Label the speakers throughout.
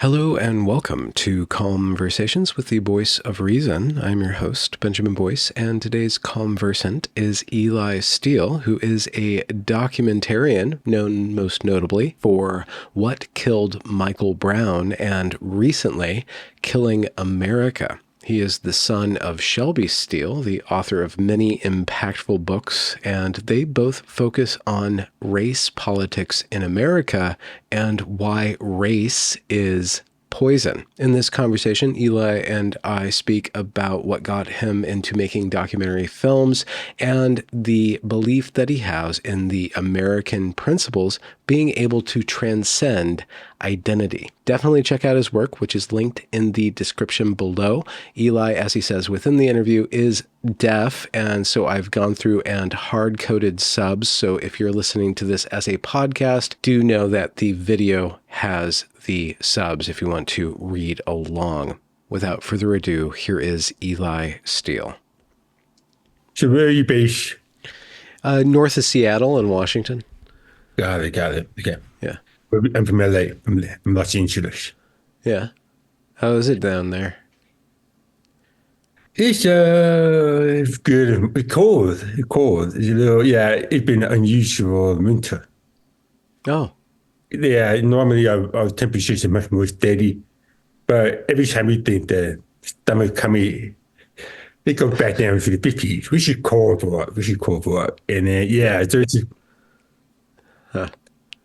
Speaker 1: Hello and welcome to Conversations with the Voice of Reason. I'm your host, Benjamin Boyce, and today's conversant is Eli Steele, who is a documentarian known most notably for What Killed Michael Brown and recently Killing America. He is the son of Shelby Steele, the author of many impactful books, and they both focus on race politics in America and why race is poison. In this conversation, Eli and I speak about what got him into making documentary films and the belief that he has in the American principles being able to transcend identity. Definitely check out his work, which is linked in the description below. Eli, as he says within the interview, is deaf, and so I've gone through and hard-coded subs. So if you're listening to this as a podcast, do know that the video has the subs if you want to read along. Without further ado, here is Eli Steele.
Speaker 2: So where are you based?
Speaker 1: North of Seattle in Washington.
Speaker 2: Got it. Okay.
Speaker 1: Yeah.
Speaker 2: I'm from LA. I'm Los Angeles.
Speaker 1: Yeah. How is it down there?
Speaker 2: It's good. It's cold. It's cold. It's a little, yeah, it's been unusual winter.
Speaker 1: Oh.
Speaker 2: Yeah, normally our temperatures are much more steady, but every time we think the summer coming, they go back down to the 50s. We should call for it. And yeah, so it's,
Speaker 1: Huh.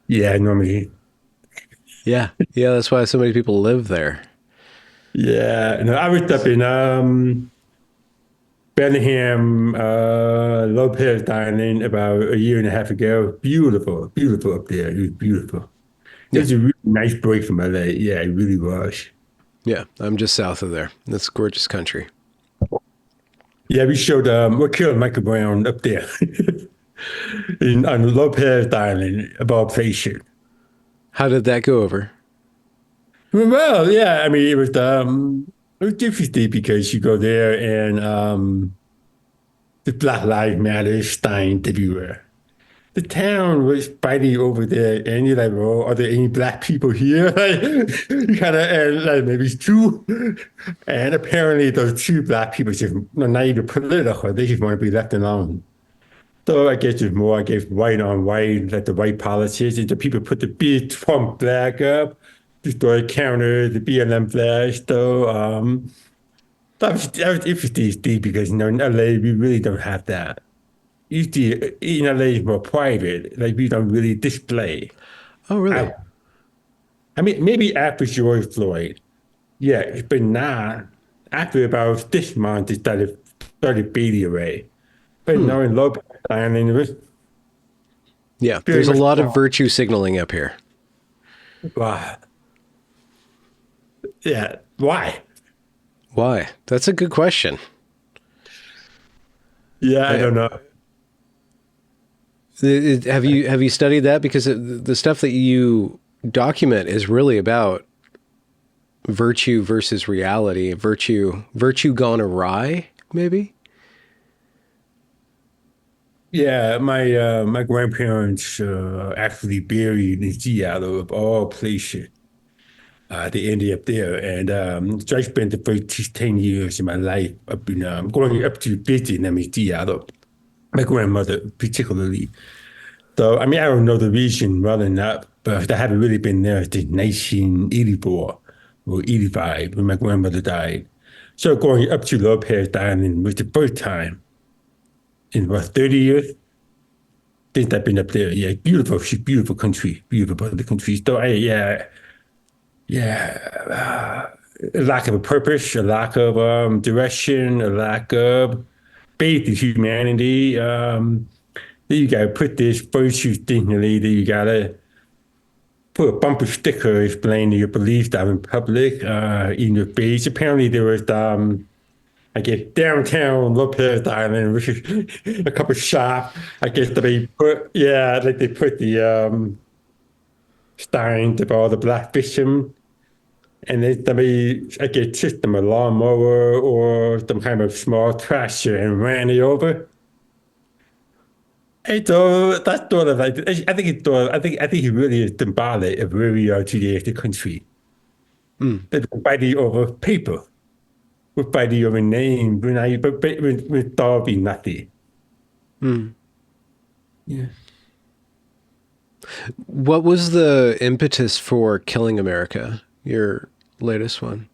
Speaker 2: yeah, normally.
Speaker 1: Yeah. Yeah, that's why so many people live there.
Speaker 2: Yeah, no, I was up in Bellingham, Lopez Island about a year and a half ago. Beautiful up there. It was beautiful. It
Speaker 1: Yeah.
Speaker 2: was a really nice break from LA. Yeah, it really was.
Speaker 1: Yeah. I'm just south of there. That's gorgeous country.
Speaker 2: Yeah, we showed what killed Michael Brown up there on Lopez Island, about Placer.
Speaker 1: How did that go over?
Speaker 2: Well, yeah, I mean it was interesting because you go there and the Black Lives Matter signs everywhere. The town was fighting over there, and you're like, "Well, are there any black people here?" Like, you kind of, and like maybe it's two, and apparently those two black people just not even political; they just want to be left alone. So I guess there's more, I guess, white on white, like the white politicians, the people put the big Trump flag up, destroy counter, the BLM flag. So that was interesting, Steve, because in LA we really don't have that. Usually in LA is more private, like we don't really display.
Speaker 1: Oh, really?
Speaker 2: I, I mean, maybe after George Floyd, yeah, but not after about this month it started fading away. But
Speaker 1: Hmm.
Speaker 2: now in Lopez Island, it was
Speaker 1: Yeah.
Speaker 2: very
Speaker 1: There's a
Speaker 2: much
Speaker 1: lot of virtue signaling up here.
Speaker 2: wow. Yeah, why?
Speaker 1: Why? That's a good question.
Speaker 2: Yeah, I
Speaker 1: Uh,
Speaker 2: don't know.
Speaker 1: have you studied that? Because the stuff that you document is really about virtue versus reality. Virtue gone awry, maybe?
Speaker 2: Yeah, my grandparents actually buried in Seattle of all places. They ended up there, and so I spent the first 10 years of my life up in going up to visit them in Seattle. My grandmother, particularly. So I mean, I don't know the region well enough, but I haven't really been there since 1984 or 85 when my grandmother died. So going up to Lopez Island was the first time in about 30 years since I've been up there. Yeah, beautiful country, beautiful part of the country. So yeah, a lack of a purpose, a lack of direction, a lack of faith in humanity. Then you gotta put this virtue dignity, then you gotta put a bumper sticker explaining your beliefs out in public, in your face. Apparently there was I guess downtown Lopez Island, which is a couple of shops. I guess they put yeah, like they put the signs of all the black fishermen. And then somebody, I guess, took them a lawnmower or some kind of small tractor and ran it over. And so that's sort of like I think it's sort of, I think it really is symbolic of where we are today as a country.
Speaker 1: Mm,
Speaker 2: They were fighting over paper, we're fighting over name, but with Darby nothing.
Speaker 1: mm.
Speaker 2: Yeah.
Speaker 1: What was the impetus for Killing America, your latest one?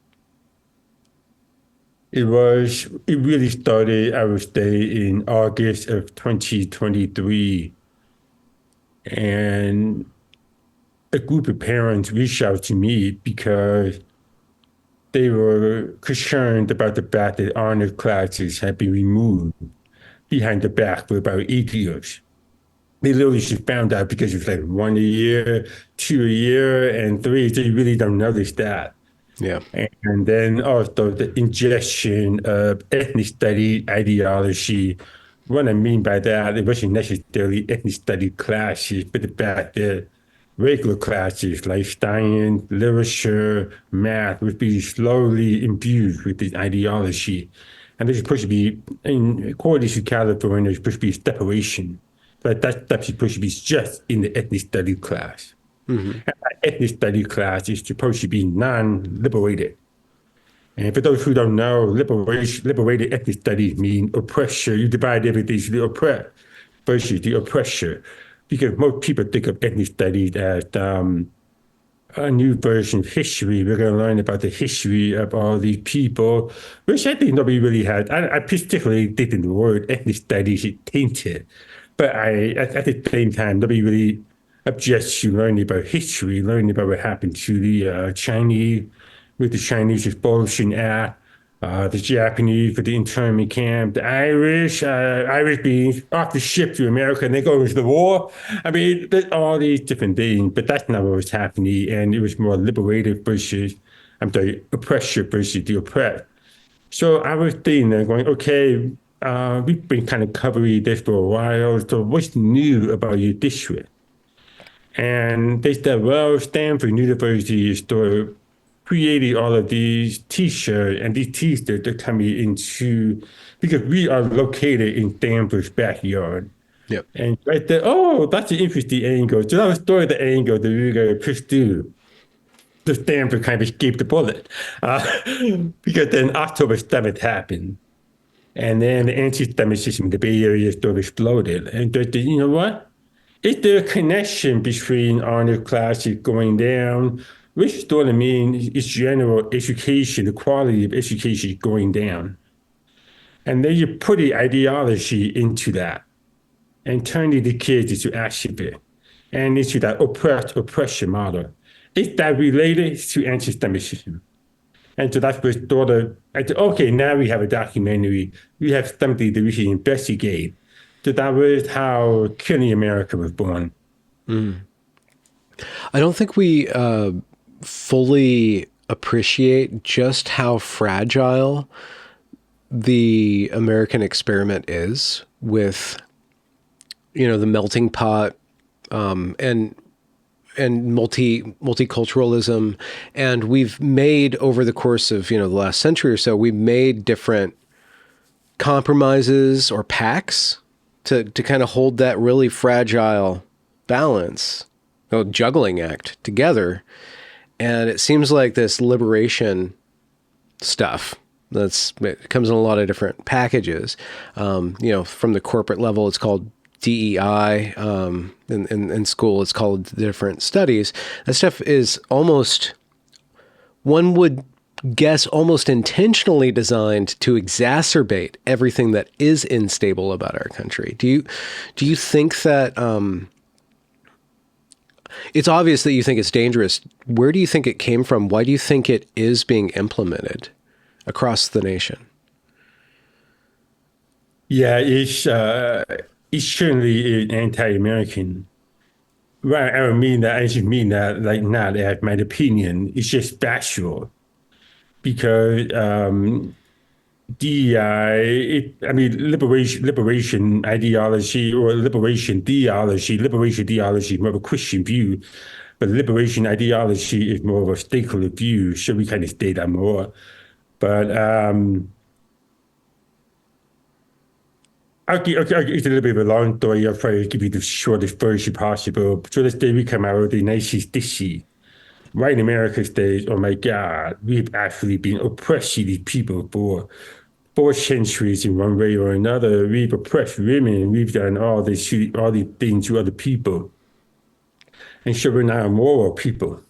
Speaker 2: It really started, I would say, in August of 2023. And a group of parents reached out to me because they were concerned about the fact that honor classes had been removed behind the back for about 8 years. They literally just found out because it's like one a year, two a year, and three, they really don't notice that.
Speaker 1: Yeah.
Speaker 2: And then also the ingestion of ethnic study ideology. What I mean by that, it wasn't necessarily ethnic study classes, but the fact that regular classes like science, literature, math would be slowly imbued with this ideology. And there's supposed to be, according to California, there's supposed to be a separation. But that stuff's supposed to be just in the ethnic study class.
Speaker 1: Hmm.
Speaker 2: Ethnic study class is supposed to be non-liberated. And for those who don't know, liberated ethnic studies mean oppressor. You divide everything into the oppressed versus the oppressor. Because most people think of ethnic studies as a new version of history. We're going to learn about the history of all these people, which I think nobody really had. I particularly think the word ethnic studies is tainted, but at the same time, nobody really objects to learning about history, learning about what happened to the Chinese with the Chinese Expulsion Act, the Japanese for the internment camp, the Irish being off the ship to America and they go into the war. I mean, there's all these different things, but that's not what was happening. And it was more liberated versus, I'm sorry, oppressor versus the oppressed. So I was thinking, going, okay, we've been kind of covering this for a while. So what's new about your district? And they said, well, Stanford University is still creating all of these t-shirts, and these t-shirts are coming into, because we are located in Stanford's backyard.
Speaker 1: Yep.
Speaker 2: And I said, oh, that's an interesting angle. So that was sort of the angle that we were going to pursue. The Stanford kind of escaped the bullet. Uh, because then October 7th happened. And then the anti-Semitism in the Bay Area sort of exploded. And they said, you know what? Is there a connection between honor classes going down, which sort of means is general education, the quality of education going down? And then you put the ideology into that and turning the kids into activists and into that oppression model. Is that related to anti-Semitism? And so that's what sort of, I said, okay, now we have a documentary. We have something that we can investigate. So that was how Killing America was born.
Speaker 1: Mm. I don't think we fully appreciate just how fragile the American experiment is with, the melting pot, and multiculturalism. And we've made over the course of, the last century or so, we've made different compromises or pacts to kind of hold that really fragile balance, juggling act together. And it seems like this liberation stuff it comes in a lot of different packages. From the corporate level, it's called DEI. In school, it's called different studies. That stuff is almost, one would guess, almost intentionally designed to exacerbate everything that is unstable about our country. Do you think that it's obvious that you think it's dangerous? Where do you think it came from? Why do you think it is being implemented across the nation?
Speaker 2: Yeah, it's certainly anti-American. Right, I don't mean that. I just mean that, like, not as my opinion. It's just factual because DEI, I mean, liberation ideology or liberation theology is more of a Christian view, but liberation ideology is more of a stakeholder view. So we kind of state that more. But it's a little bit of a long story. I'll try to give you the shortest version possible. So let's say we come out of the 1960s. White America says, oh my God, we've actually been oppressing these people for 4 centuries in one way or another. We've oppressed women. We've done all these things to other people. And so we're now moral people.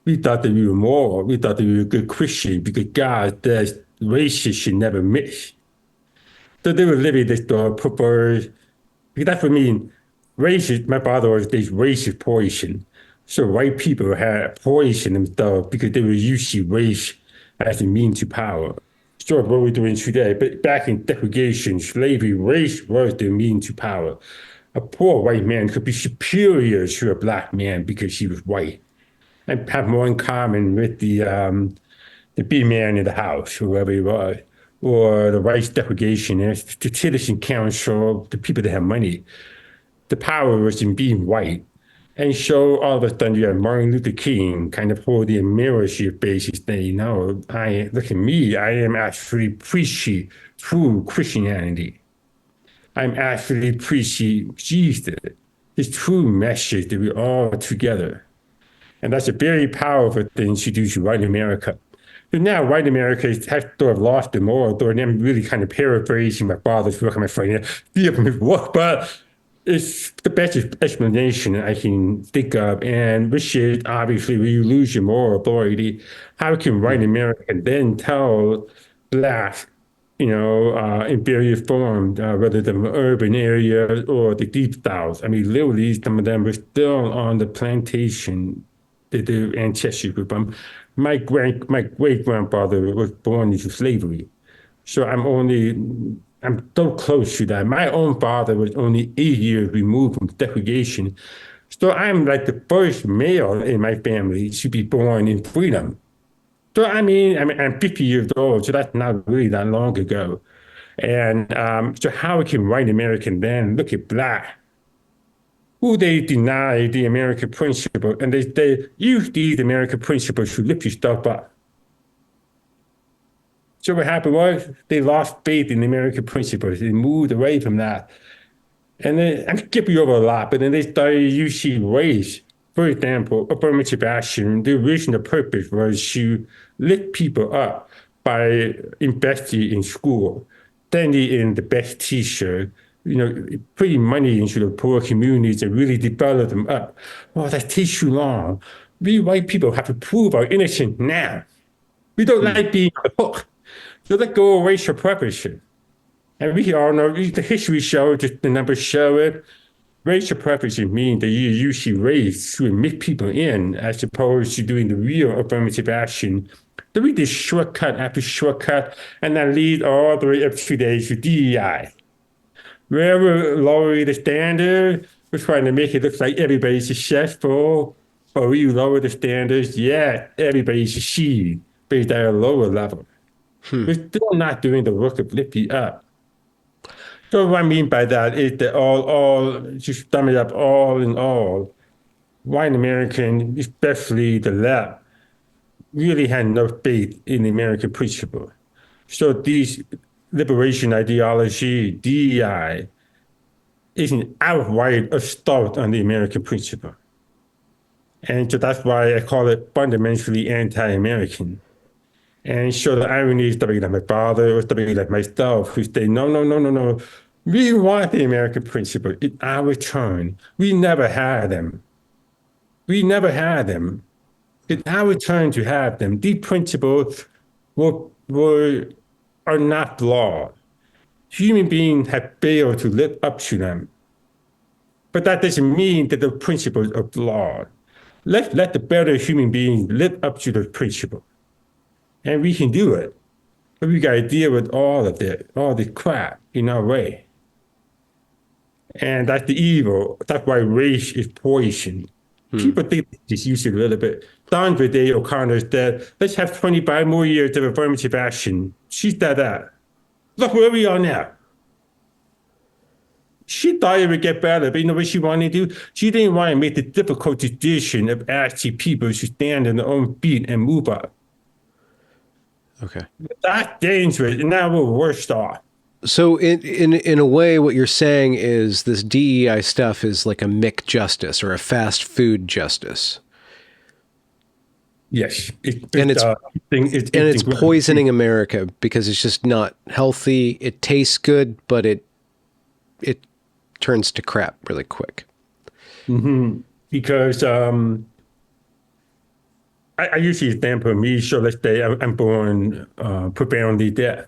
Speaker 2: We thought that we were moral. We thought that we were good Christian because God says races should never mix. So they were living this perverse. Because that's what I mean. Racist, my father always says racist poison. So white people had poison themselves because they were using race as a means to power. Sort of what we're doing today. But back in segregation, slavery, race was the means to power. A poor white man could be superior to a black man because he was white and have more in common with the big man in the house, whoever he was, or the white segregationists, the citizen council, the people that have money. The power was in being white. And so all of a sudden you have Martin Luther King kind of holding a mirror to your face and saying, no, look at me, I am actually preaching true Christianity. I'm actually preaching Jesus, his true message that we're all together. And that's a very powerful thing to do to white America. But now white America has sort of lost the moral authority. I'm really kind of paraphrasing my father's work, I'm afraid, steal from his work, but it's the best explanation I can think of. And which is obviously when you lose your moral authority, how can white America then tell blacks, in various forms, whether the urban area or the deep south? I mean, literally, some of them were still on the plantation that their ancestors were from. My great grandfather was born into slavery, so I'm so close to that. My own father was only 8 years removed from segregation, so I'm like the first male in my family to be born in freedom. So I'm 50 years old, so that's not really that long ago. And so how can white American then look at black who they deny the American principle, and they use these American principles to lift yourself up. So what happened was they lost faith in the American principles. They moved away from that. And then I'm skipping over a lot, but then they started using race. For example, affirmative action, the original purpose was to lift people up by investing in school, sending in the best teacher, putting money into the poor communities and really develop them up. Well, that takes too long. We white people have to prove our innocence now. We don't like being on the hook. So let go of racial preference. And we all know the history shows, the numbers show it. Racial preference means that you usually race to admit people in as opposed to doing the real affirmative action. So we did shortcut after shortcut, and that leads all the way up today to DEI. Wherever lower the standard, we're trying to make it look like everybody's successful. But we lower the standards, yeah, everybody's succeed, but it's at a lower level. We're still not doing the work of lifting up. So what I mean by that is that just sum it up, all in all, white American, especially the left, really had no faith in the American principle. So these liberation ideology, DEI, is an outright assault on the American principle. And so that's why I call it fundamentally anti-American. And so the irony is somebody like my father or somebody like myself who say, no, no, no, no, no. We want the American principle. It's our turn. We never had them. We never had them. It's our turn to have them. These principles are not flawed. Human beings have failed to live up to them. But that doesn't mean that the principles are flawed. Let's let the better human beings live up to the principle. And we can do it. But we got to deal with all of it, all the crap in our way. And that's the evil. That's why race is poison. People think they just use it a little bit. Sandra Day O'Connor said, let's have 25 more years of affirmative action. She said that. Look where we are now. She thought it would get better, but you know what she wanted to do? She didn't want to make the difficult decision of asking people to stand on their own feet and move up.
Speaker 1: Okay.
Speaker 2: That's dangerous, and now we're worse off.
Speaker 1: So in a way, what you're saying is this DEI stuff is like a McJustice or a fast food justice.
Speaker 2: Yes,
Speaker 1: And it's and
Speaker 2: it's
Speaker 1: it's
Speaker 2: incredibly.
Speaker 1: poisoning America because it's just not healthy. It tastes good, but it turns to crap really quick.
Speaker 2: Hmm. Because I usually stand for me. So let's say I'm born profoundly deaf.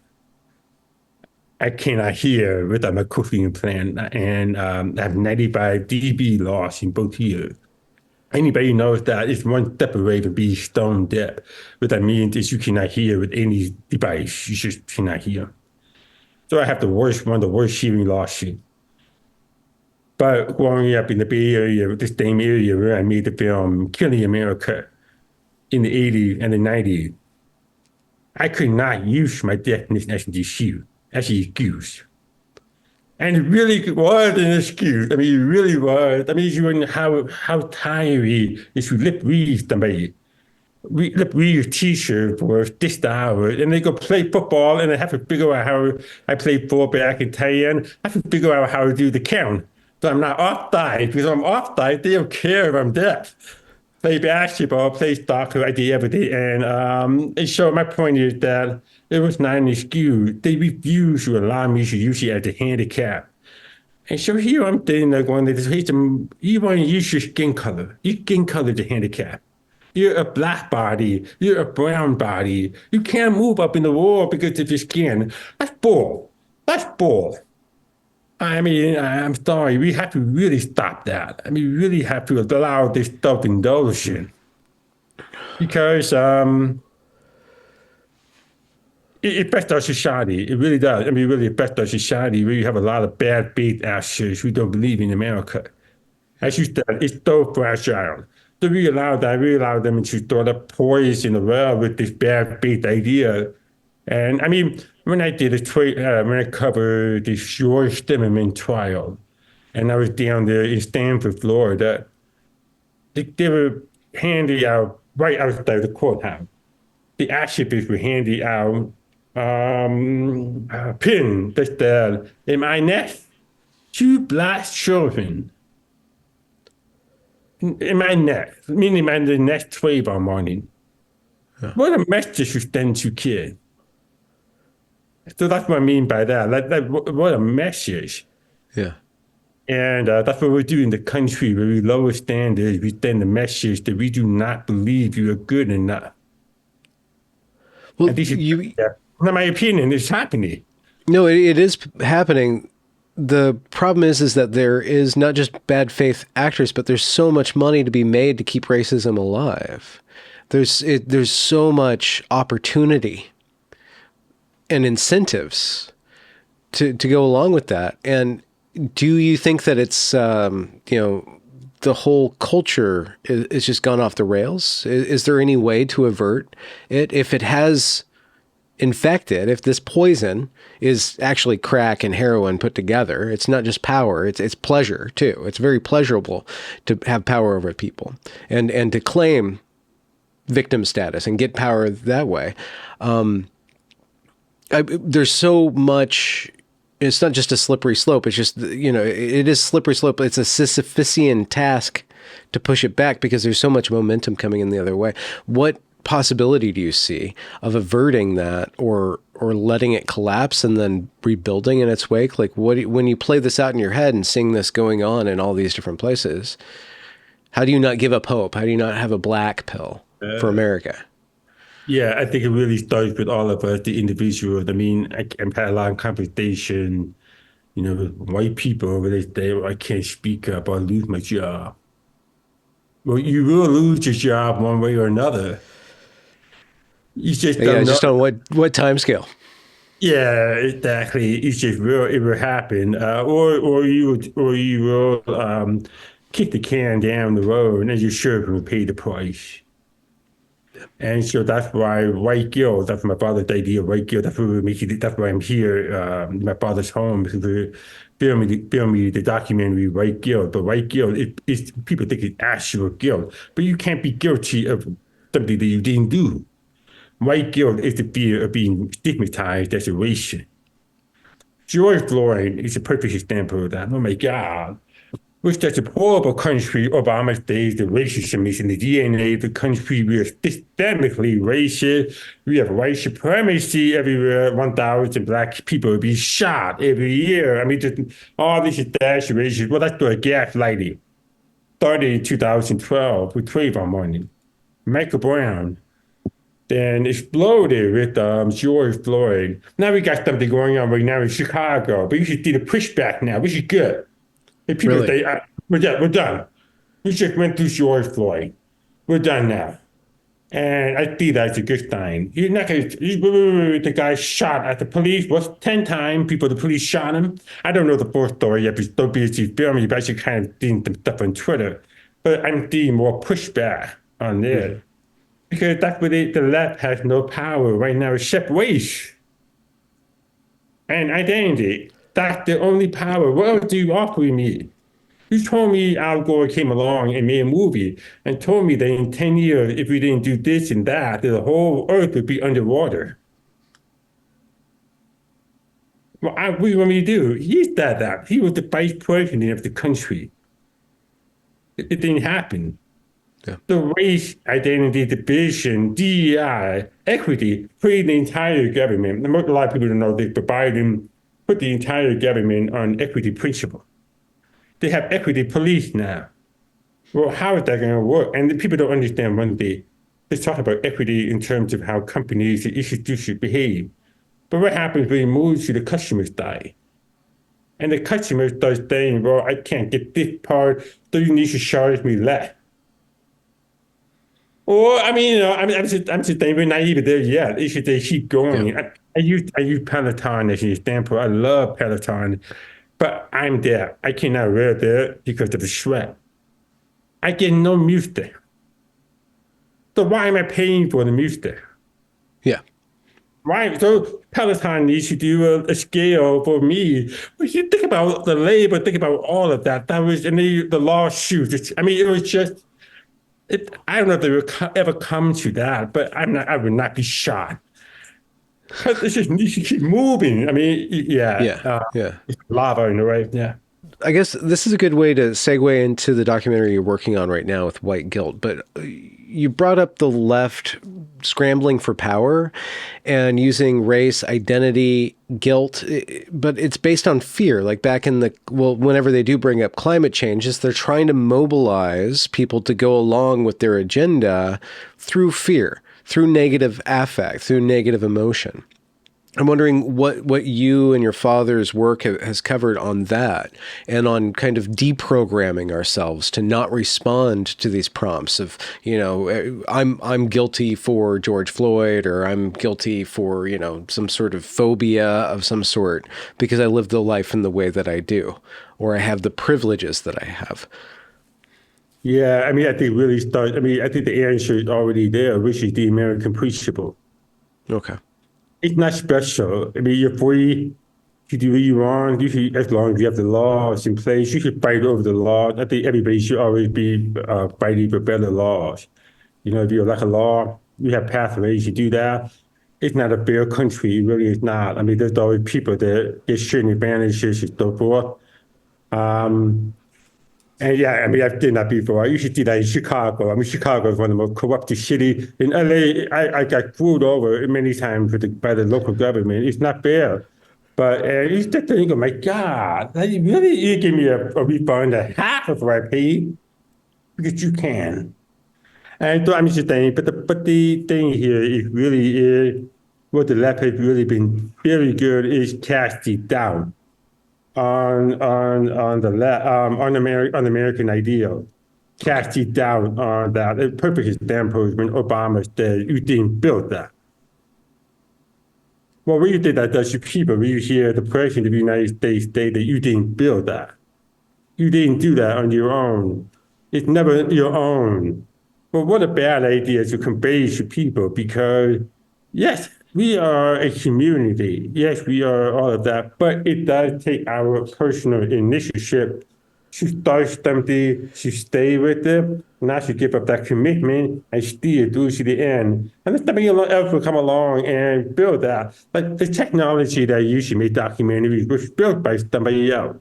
Speaker 2: I cannot hear without my cochlear implant, and I have 95 dB loss in both ears. Anybody knows that it's one step away from being stone deaf. What that means is you cannot hear with any device. You just cannot hear. So I have one of the worst hearing losses. But growing up in the Bay Area, the same area where I made the film Killing America in the 80s and the 90s, I could not use my deafness as an excuse. And it really was an excuse. I mean, it really was. I mean, you know how tiring is to lip read somebody. Lip read a teacher for this hour, and they go play football, and I have to figure out how I play fullback and tight end. I have to figure out how to do the count. So I'm not offside because I'm offside. They don't care if I'm deaf. Play basketball, play soccer, I did everything. And so my point is that it was not an excuse. They refused to allow me to use it as a handicap. And so here I'm sitting there going, you want to use your skin color to handicap. You're a black body. You're a brown body. You can't move up in the world because of your skin. That's bull. That's bull. I mean, I'm sorry. We have to really stop that. I mean, we really have to allow this self-indulgence because it affects our society. It really does. I mean, it really affects our society. We have a lot of bad faith actors who don't believe in America. As you said, it's so fragile. So we allow them to sort of poison the world with this bad faith idea. And I mean, when I covered the George Zimmerman trial, and I was down there in Stanford, Florida, they were handing out right outside the courthouse. The archivists were handing out a pin that said, "In my next two black children, in my next, meaning in the next 12 hour morning."
Speaker 1: Yeah.
Speaker 2: What a message to send to kids. So that's what I mean by that. What a message.
Speaker 1: Yeah.
Speaker 2: And that's what we do in the country where we lower standards. We send the message that we do not believe you are good enough.
Speaker 1: Well,
Speaker 2: And this is,
Speaker 1: you
Speaker 2: yeah, in my opinion, it's happening.
Speaker 1: no, it is happening. The problem is that there is not just bad faith actors, but there's so much money to be made to keep racism alive. There's so much opportunity and incentives to go along with that. And do you think that it's the whole culture is just gone off the rails? Is there any way to avert it if it has infected? If this poison is actually crack and heroin put together, it's not just power; it's pleasure too. It's very pleasurable to have power over people and to claim victim status and get power that way. There's so much. It's not just a slippery slope. It's just, it is slippery slope. It's a Sisyphean task to push it back because there's so much momentum coming in the other way. What possibility do you see of averting that or letting it collapse and then rebuilding in its wake? Like when you play this out in your head and seeing this going on in all these different places, how do you not give up hope? How do you not have a black pill for America?
Speaker 2: Yeah, I think it really starts with all of us, the individuals. I mean, I've had a lot of conversation, with white people where they say, "Oh, I can't speak up or lose my job." Well, you will lose your job one way or another. You just
Speaker 1: Yeah,
Speaker 2: don't know.
Speaker 1: just on what time scale?
Speaker 2: Yeah, exactly. It will happen, or you will kick the can down the road, and you're sure going to pay the price. And so that's why white guilt, that's my father's idea of white guilt. That's why I'm here, in my father's home, because we're filming the documentary White Guilt. But white guilt, people think it's actual guilt, but you can't be guilty of something that you didn't do. White guilt is the fear of being stigmatized as a racist. George Floyd is a perfect example of that. Oh my God. was such a horrible country, Obama's days, the racism is in the DNA of the country. We are systemically racist. We have white supremacy everywhere. 1,000 black people will be shot every year. I mean, just all this is dash racist. Well, that's the gaslighting. Started in 2012 with Trayvon Martin. Michael Brown then exploded with George Floyd. Now we got something going on right now in Chicago, but you should see the pushback now, which is good. If people
Speaker 1: Really?
Speaker 2: say, we're done. We just went through George Floyd. We're done now. And I see that's a good sign. You're not going to, the guy shot at the police, was 10 times people, the police shot him. I don't know the full story yet, but so busy filming, but I should kind of seen some stuff on Twitter. But I'm seeing more pushback on
Speaker 1: Hmm.
Speaker 2: this. Because that's what the left has no power right now, except race and identity. That's the only power. What else do you offer me? You told me Al Gore came along and made a movie and told me that in 10 years, if we didn't do this and that, the whole earth would be underwater. Well, what do you want me to do? He said that. He was the vice president of the country. It didn't happen.
Speaker 1: Yeah.
Speaker 2: The race identity division, DEI, equity, created the entire government. A lot of people don't know this, but Biden put the entire government on equity principle. They have equity police now. Well, how is that going to work? And the people don't understand when they talk about equity in terms of how companies and institutions behave. But what happens when you move to the customer side? And the customer starts saying, well, I can't get this part, so you need to charge me less. Or, I mean, I'm just saying we're not even there yet. It's just they keep
Speaker 1: Yeah.
Speaker 2: going. I use Peloton as an example. I love Peloton, but I'm there. I cannot wear there because of the sweat. I get no music. So why am I paying for the music?
Speaker 1: Yeah.
Speaker 2: Right. So Peloton needs to do a scale for me. When you think about the labor, think about all of that. That was and the lawsuit. I mean, it was just. I don't know if they will ever come to that, but I would not be shocked. But it's just you should keep moving. I mean, yeah,
Speaker 1: Yeah. Yeah.
Speaker 2: it's lava in the way. Yeah.
Speaker 1: I guess this is a good way to segue into the documentary you're working on right now with White Guilt. But you brought up the left scrambling for power and using race, identity, guilt, but it's based on fear. Like back in whenever they do bring up climate change, is they're trying to mobilize people to go along with their agenda through fear, through negative affect, through negative emotion. I'm wondering what you and your father's work has covered on that and on kind of deprogramming ourselves to not respond to these prompts of, I'm guilty for George Floyd, or I'm guilty for, some sort of phobia of some sort because I live the life in the way that I do, or I have the privileges that I have.
Speaker 2: Yeah, I mean, I think the answer is already there, which is the American principle.
Speaker 1: Okay.
Speaker 2: It's not special. I mean, you're free to do what you want. You should, as long as you have the laws in place, you should fight over the laws. I think everybody should always be fighting for better laws. If you like a law, you have pathways to do that. It's not a fair country. It really is not. I mean, there's always people that get certain advantages and so forth. And yeah, I mean, I've done that before. You should see that in Chicago. I mean, Chicago is one of the most corrupted cities. In LA, I got screwed over many times by the local government. It's not fair. But you start to think, oh my God, really, you give me a refund of half of what I paid? Because you can. And so I'm just saying, but the thing here is really what the left has really been very good is casting down on the American ideal, cast it down on that. A perfect example is when Obama said, "You didn't build that." Well, when you did that, does you people, when you hear the president of the United States say that you didn't build that, you didn't do that on your own. It's never your own. Well, what a bad idea to convey to people because, yes, we are a community. Yes, we are all of that. But it does take our personal initiative to start something, to stay with it, not to give up that commitment and still do to the end. And if somebody else will come along and build that. Like the technology that I use to make documentaries was built by somebody else.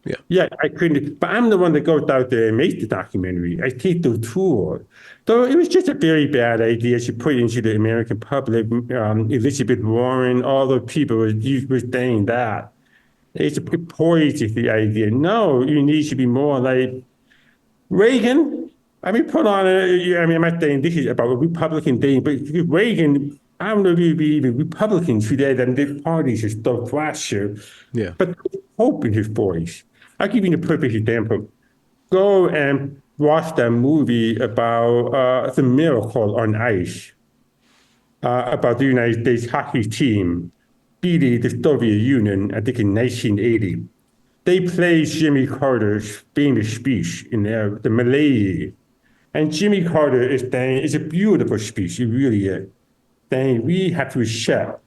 Speaker 1: Yeah.
Speaker 2: Yeah, I couldn't, but I'm the one that goes out there and makes the documentary. I take the tour. So it was just a very bad idea to put into the American public. Elizabeth Warren, all the people were saying that. It's poison the idea. No, you need to be more like Reagan. I mean, put on a, I mean, I'm not saying this is about a Republican thing, but Reagan, I don't know if you'd be even Republican today, and the parties are still faster,
Speaker 1: Yeah.
Speaker 2: but there's hope in his voice. I'll give you the perfect example. Go and watch that movie about the miracle on ice, about the United States hockey team beating the Soviet Union, I think in 1980. They played Jimmy Carter's famous speech in the Malay. And Jimmy Carter is saying, it's a beautiful speech, it really is, saying we have to accept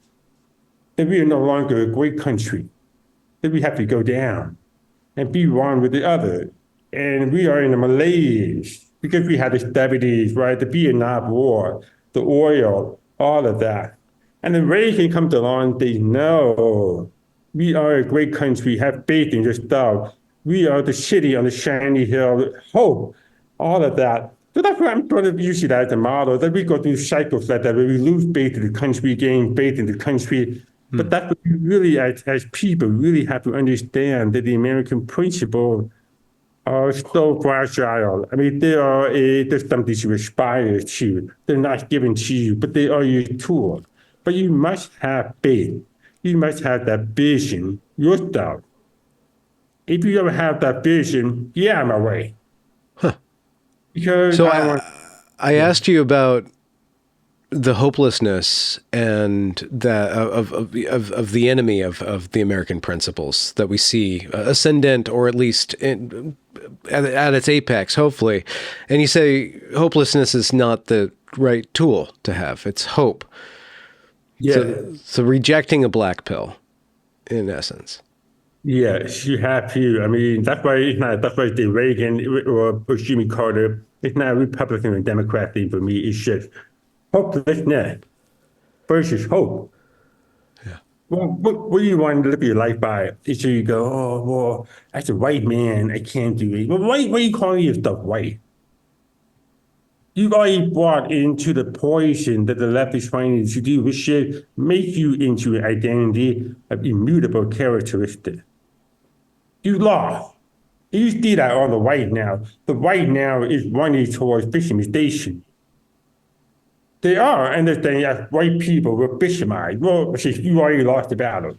Speaker 2: that we are no longer a great country, that we have to go down and be one with the other. And we are in a malaise because we had the stabilities, right? The Vietnam War, the oil, all of that. And then Reagan comes along and says, no, we are a great country, have faith in yourself. We are the city on the shiny hill, hope, all of that. So that's why I'm sort of using that as a model, that we go through cycles like that, where we lose faith in the country, gain faith in the country. But that's what we really, as people, really have to understand that the American principle are so fragile. I mean, there's something to aspire to. They're not given to you, but they are your tool. But you must have faith. You must have that vision yourself. If you don't have that vision, yeah, I'm away. Because
Speaker 1: So
Speaker 2: I want,
Speaker 1: I
Speaker 2: yeah,
Speaker 1: asked you about the hopelessness and that of the enemy of the American principles that we see ascendant, or at least at its apex, hopefully. And you say hopelessness is not the right tool to have. It's hope.
Speaker 2: yeah,
Speaker 1: So rejecting a black pill, in essence.
Speaker 2: yes, you have to. I mean, that's why it's not, that's why the Reagan or Jimmy Carter, it's not a Republican or Democrat thing for me. It's just hopelessness versus hope.
Speaker 1: Yeah.
Speaker 2: Well, what do you want to live your life by? So you go, oh, well, as a white man, I can't do it. Well, why are you calling yourself white? You've already bought into the poison that the left is trying to do, which should make you into an identity of immutable characteristics. You lost. You see that on the white now. The white now is running towards victimization. They are, and they're saying as white people were victimized. Well, you already lost the battle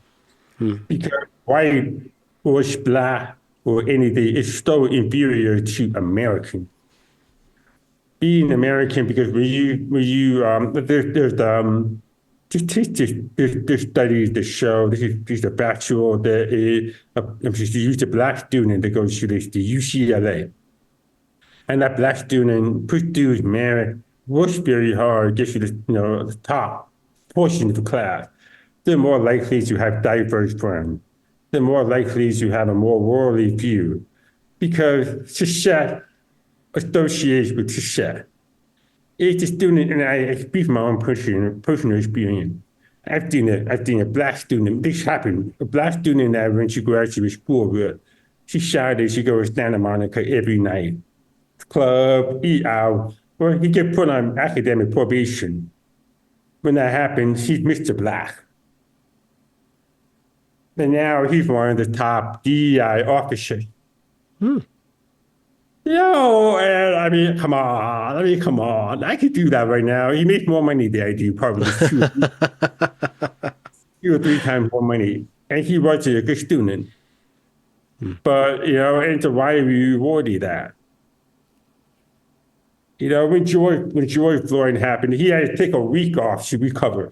Speaker 2: because white or black or anything is so inferior to American. Being American, because there's studies that show this is a factual that just use a black student that goes to the UCLA, and that black student pursues merit, works very hard, gets to the top portion of the class. They're more likely to have diverse friends. They're more likely to have a more worldly view, because success associates with success. It's a student, and I speak from my own personal experience. I've seen a black student, this happened, a black student that I went to graduate school with. She decided she goes to Santa Monica every night, club, eat out, or he get put on academic probation. When that happened, he's Mr. Black. And now he's one of the top DEI officers. Yo, and I mean, come on. I mean, come on. I could do that right now. He makes more money than I do, probably two or three times more money. And he was a good student. But, and so why are we rewarding that? When George Floyd happened, he had to take a week off to recover.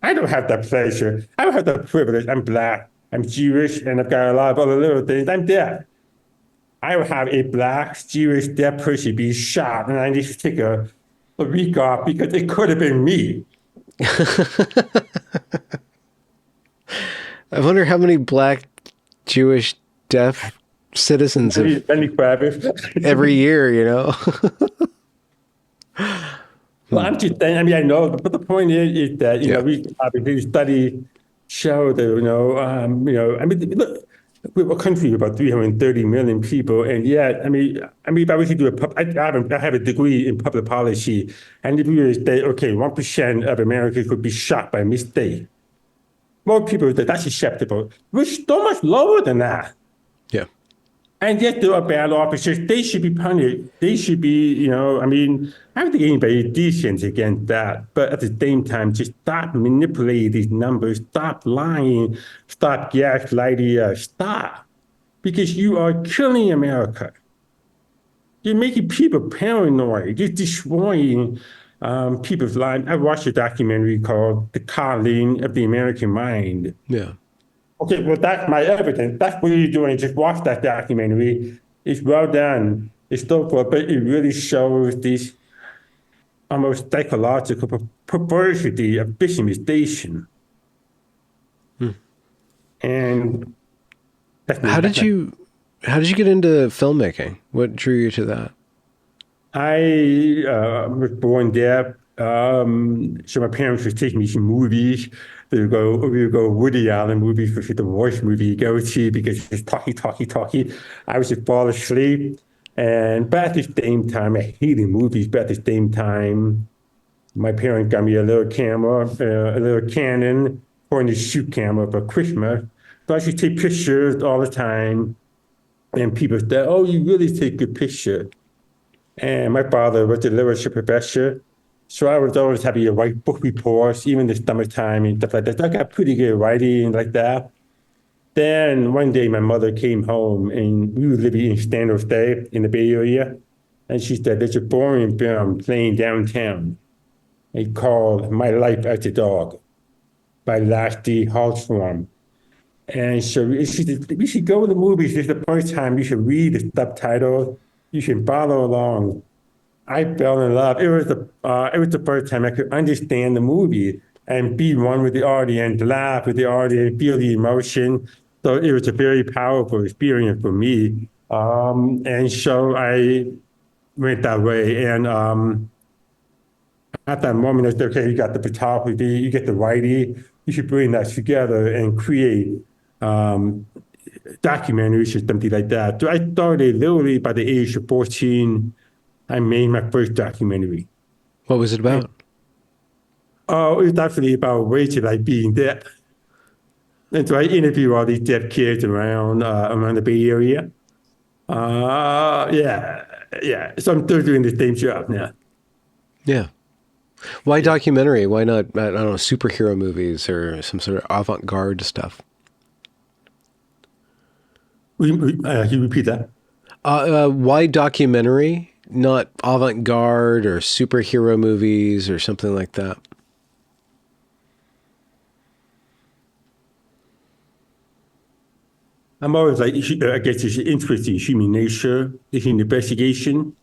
Speaker 2: I don't have that pleasure. I don't have that privilege. I'm black. I'm Jewish, and I've got a lot of other little things. I'm deaf. I would have a black Jewish deaf person be shot, and I need to take a week off because it could have been me.
Speaker 1: I wonder how many black, Jewish, deaf citizens have
Speaker 2: Lenny Kravitz.
Speaker 1: every year,
Speaker 2: Well, I'm just saying, I mean, I know, but the point is that, we obviously study show that, I mean, look, we're a country of about 330 million people, and yet, if I was to do I have a degree in public policy, and if you were to say, okay, 1% of America could be shot by mistake, most people would say that's acceptable. We're so much lower than that.
Speaker 1: Yeah.
Speaker 2: And yet there are bad officers. They should be punished. They should be, I don't think anybody is decent against that. But at the same time, just stop manipulating these numbers. Stop lying. Stop gaslighting us. Stop. Because you are killing America. You're making people paranoid. You're destroying people's lives. I watched a documentary called The Coddling of the American Mind.
Speaker 1: Yeah.
Speaker 2: Okay, well, that's my evidence. That's what you're doing. Just watch that documentary. It's well done. It's so far, but it really shows this almost psychological perversity of victimization. And
Speaker 1: How did you get into filmmaking? What drew you to that?
Speaker 2: I was born deaf, so my parents would take me to movies. We would go Woody Allen movies, which is the worst movie you go to because it's talky, talky, talky. I would just fall asleep. But at the same time, I hated movies. But at the same time, my parents got me a little camera, a little Canon, point and shoot camera for Christmas. So I should take pictures all the time. And people said, "Oh, you really take good pictures." And my father was a literature professor. So I was always happy to write book reports, even in the summertime and stuff like that. So I got pretty good writing like that. Then one day my mother came home and we were living in San Jose in the Bay Area. And she said, there's a foreign film playing downtown. It's called My Life as a Dog by Lasty Hallstrom. And so she said, we should go to the movies. This is the first time you should read the subtitles. You should follow along. I fell in love. It was the first time I could understand the movie and be one with the audience, laugh with the audience, feel the emotion. So it was a very powerful experience for me. And so I went that way. And at that moment, I said, okay, you got the photography, you get the writing, you should bring that together and create documentaries or something like that. So I started literally by the age of 14. I made my first documentary.
Speaker 1: What was it about?
Speaker 2: Oh, it was actually about Rachel like being deaf. And so I interviewed all these deaf kids around the Bay Area. Yeah. So I'm still doing the same job now.
Speaker 1: Yeah. Why documentary? Why not, I don't know, superhero movies or some sort of avant-garde stuff?
Speaker 2: Can you repeat that?
Speaker 1: Why documentary? Not avant-garde or superhero movies or something like that?
Speaker 2: I'm always like, I guess it's interest in human nature, it's an investigation.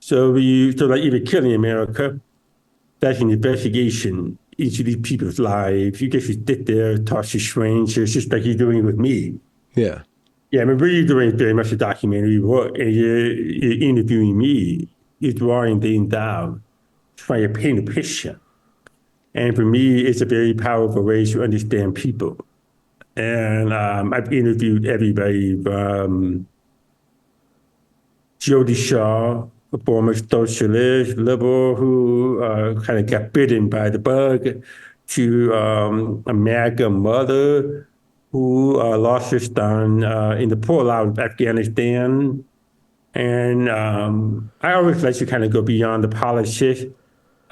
Speaker 2: So like even killing America, that's an investigation into these people's lives. You get to sit there, talk to strangers, just like you're doing with me.
Speaker 1: Yeah.
Speaker 2: Yeah, I mean, we're doing very much a documentary work, and you're interviewing me, you're drawing things down, trying to paint a picture. And for me, it's a very powerful way to understand people. And I've interviewed everybody from Jody Shaw, a former socialist, liberal who kind of got bitten by the bug, to a MAGA mother who lost her son in the pullout of Afghanistan. And I always like to kind of go beyond the politics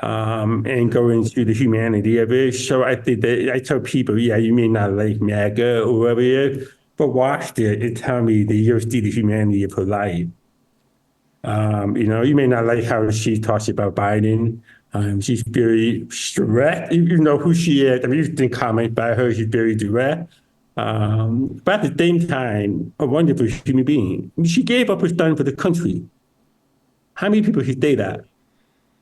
Speaker 2: and go into the humanity of it. So I think that I tell people, yeah, you may not like MAGA or whatever it is, but watch it and tell me that you'll see the humanity of her life. You may not like how she talks about Biden. She's very direct. You know who she is. I mean, you can comment by her. She's very direct. But at the same time, a wonderful human being. I mean, she gave up her son for the country. How many people should say that?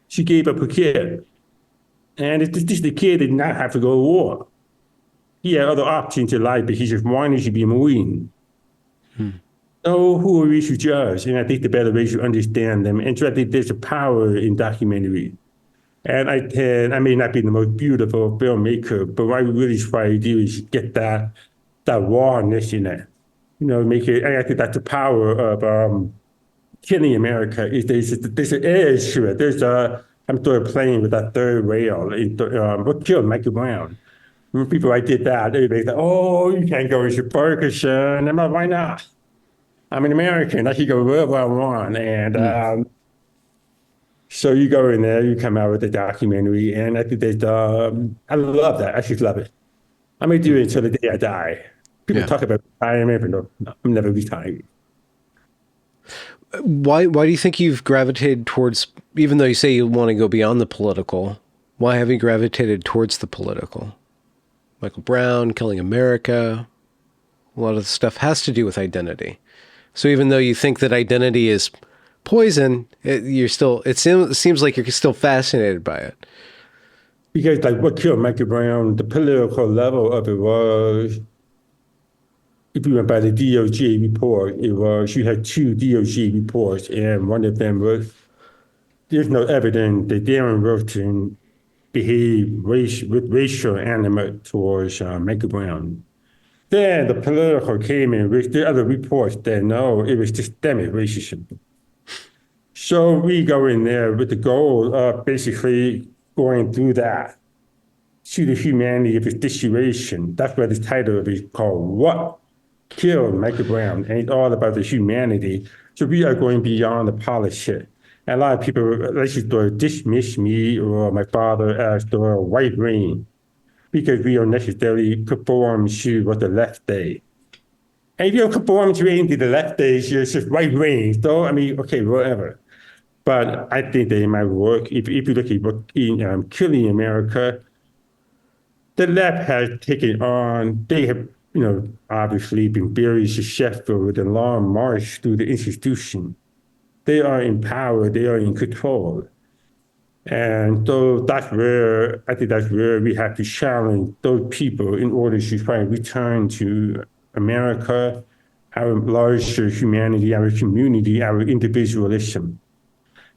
Speaker 2: She gave up her kid. And it's just the kid did not have to go to war. He had other options in life, but he just wanted to be a Marine. So who are we to judge? And I think the better way to understand them. And so I think there's a power in documentary. And I may not be the most beautiful filmmaker, but what I really try to do is get that rawness in it. Make it. And I think that's the power of killing America. Is there's an edge to it. I'm sort of playing with that third rail. What killed Michael Brown? When people I did that, everybody's like, "Oh, you can't go into Ferguson." I'm like, "Why not? I'm an American. I can go wherever I want." And
Speaker 1: Hmm.
Speaker 2: so you go in there, you come out with a documentary, and I think I love that. I just love it. I'm gonna do it until the day I die. People
Speaker 1: Yeah.
Speaker 2: talk about retirement, but no, I'm never retiring.
Speaker 1: Why do you think you've gravitated towards, even though you say you want to go beyond the political, why have you gravitated towards the political? Michael Brown, Killing America, a lot of the stuff has to do with identity. So even though you think that identity is poison, it seems like you're still fascinated by it.
Speaker 2: Because like what killed Michael Brown, the political level of it was, if you went by the DOJ report, it was you had two DOJ reports, and one of them was there's no evidence that Darren Wilson behaved with racial animus towards Michael Brown. Then the political came in with the other reports that no, it was systemic racism. So we go in there with the goal of basically going through that to the humanity of the situation. That's what the title of it is called, What Killed Michael Brown? And it's all about the humanity. So we are going beyond the politics. And a lot of people, let's just dismiss me or my father as the white rain because we don't necessarily conform to what the left say. And if you don't conform to anything the left says, you're just right rain. So, I mean, okay, whatever. But I think they might work. If you look at what in Killing America, the left has taken on, they have, obviously been very successful with the long march through the institution. They are in power, they are in control. And so I think that's where we have to challenge those people in order to try and return to America, our larger humanity, our community, our individualism.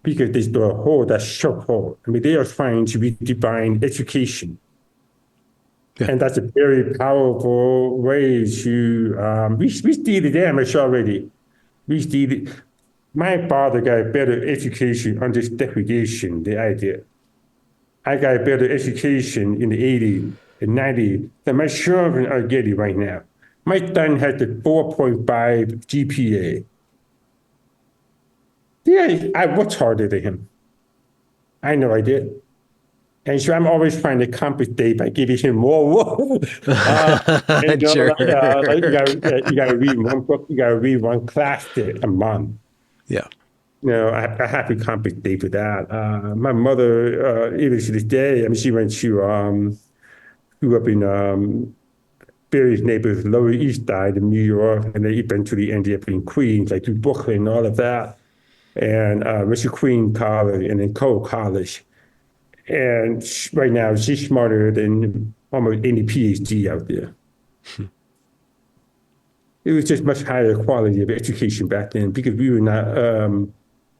Speaker 2: Because they still hold that chokehold. I mean, they are trying to redefine education.
Speaker 1: Yeah.
Speaker 2: And that's a very powerful way to, we see the damage already. We see my father got a better education under segregation, the idea. I got a better education in the 80s and 90s than my children are getting right now. My son has the 4.5 GPA. Yeah, I worked harder than him. I know I did. And so I'm always trying to compensate by giving him more work.
Speaker 1: Sure.
Speaker 2: Like you gotta read one book, you gotta read one class a month.
Speaker 1: Yeah.
Speaker 2: I have to compensate for that. My mother, even to this day, I mean, grew up in various neighborhoods, Lower East Side of New York, and they eventually ended up in Queens, like through Brooklyn and all of that. And went to Queen College and then Cole College. And right now, she's smarter than almost any PhD out there. It was just much higher quality of education back then because we were not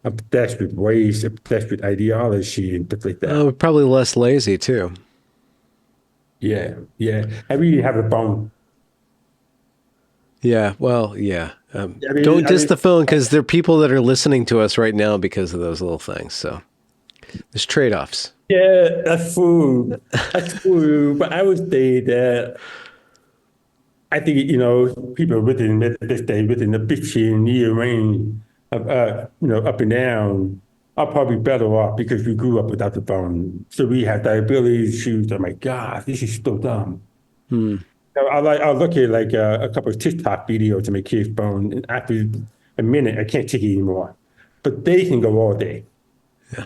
Speaker 2: obsessed with race, obsessed with ideology and stuff like that.
Speaker 1: Probably less lazy too.
Speaker 2: Yeah, yeah. I really have a bone.
Speaker 1: Yeah. Well, yeah.
Speaker 2: I mean,
Speaker 1: Don't
Speaker 2: I
Speaker 1: diss
Speaker 2: mean,
Speaker 1: the phone because there are people that are listening to us right now because of those little things. So there's trade-offs.
Speaker 2: yeah, that's true. That's true. But I would say that I think, people within this day, within the 15-year range of, up and down, are probably better off because we grew up without the phone. So we had the ability to choose, oh my God, this is so dumb.
Speaker 1: Hmm.
Speaker 2: I'll look at like a couple of TikTok videos on my kid's phone, and after a minute, I can't take it anymore. But they can go all day.
Speaker 1: Yeah.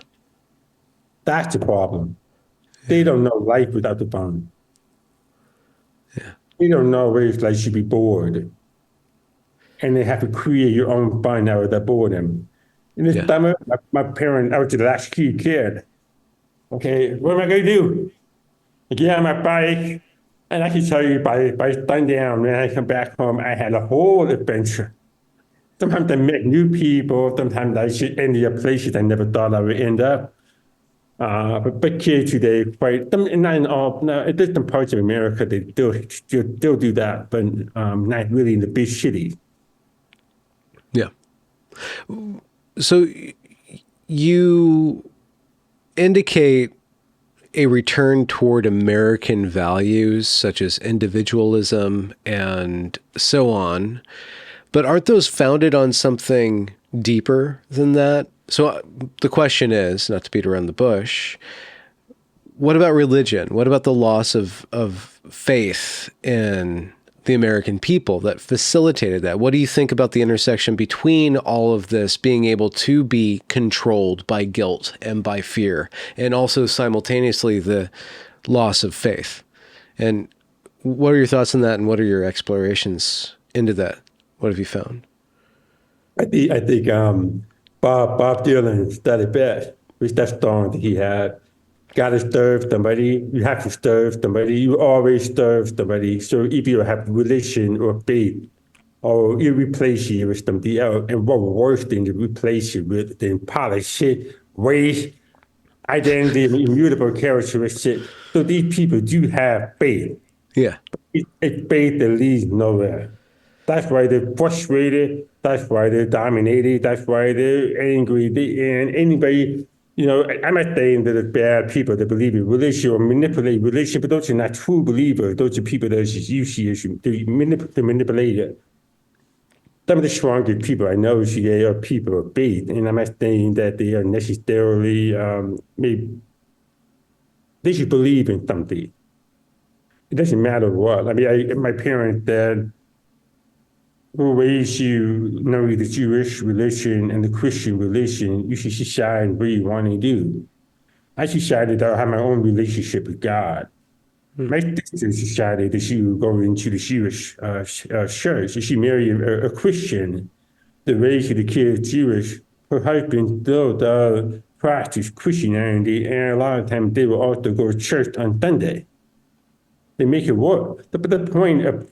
Speaker 2: That's the problem. They don't know life without the phone.
Speaker 1: Yeah.
Speaker 2: They don't know what it's like to be bored. And they have to create your own fun out of that boredom. In this
Speaker 1: Yeah.
Speaker 2: summer, I was the last kid. Okay, what am I going to do? I get on my bike, and I can tell you by sundown, when I come back home, I had a whole adventure. Sometimes I met new people. Sometimes I should end up places I never thought I would end up. But kids today, quite, not in all, no, in different parts of America, they still do that, but not really in the big cities.
Speaker 1: Yeah. So you indicate a return toward American values such as individualism and so on. But aren't those founded on something deeper than that? So the question is, not to beat around the bush, what about religion? What about the loss of faith in the American people that facilitated that? What do you think about the intersection between all of this being able to be controlled by guilt and by fear, and also simultaneously the loss of faith? And what are your thoughts on that, and what are your explorations into that? What have you found?
Speaker 2: I think Bob Dylan said it best with that song that he had. Gotta serve somebody. You have to serve somebody. You always serve somebody. So if you have religion or faith, or you replace it with something else, and what worse than to replace it with than politics, race, identity, immutable characteristics. So these people do have faith.
Speaker 1: Yeah.
Speaker 2: It's faith that leads nowhere. That's why they're frustrated. That's why they're dominated. That's why they're angry. And anybody, I'm not saying that they're bad people that believe in religion or manipulate religion, but those are not true believers. Those are people that are just usually manipulated. Some of the strongest people I know today are people of faith, and I'm not saying that they are necessarily maybe they should believe in something. It doesn't matter what. I mean, my parents said, who raised you know the Jewish religion and the Christian religion, you should decide what you want to do. I decided that I have my own relationship with God. My sister decided that she would go into the Jewish church. She married a Christian that raised the kids Jewish. Her husband still does practice Christianity, and a lot of times they will also go to church on Sunday. They make it work. But the point of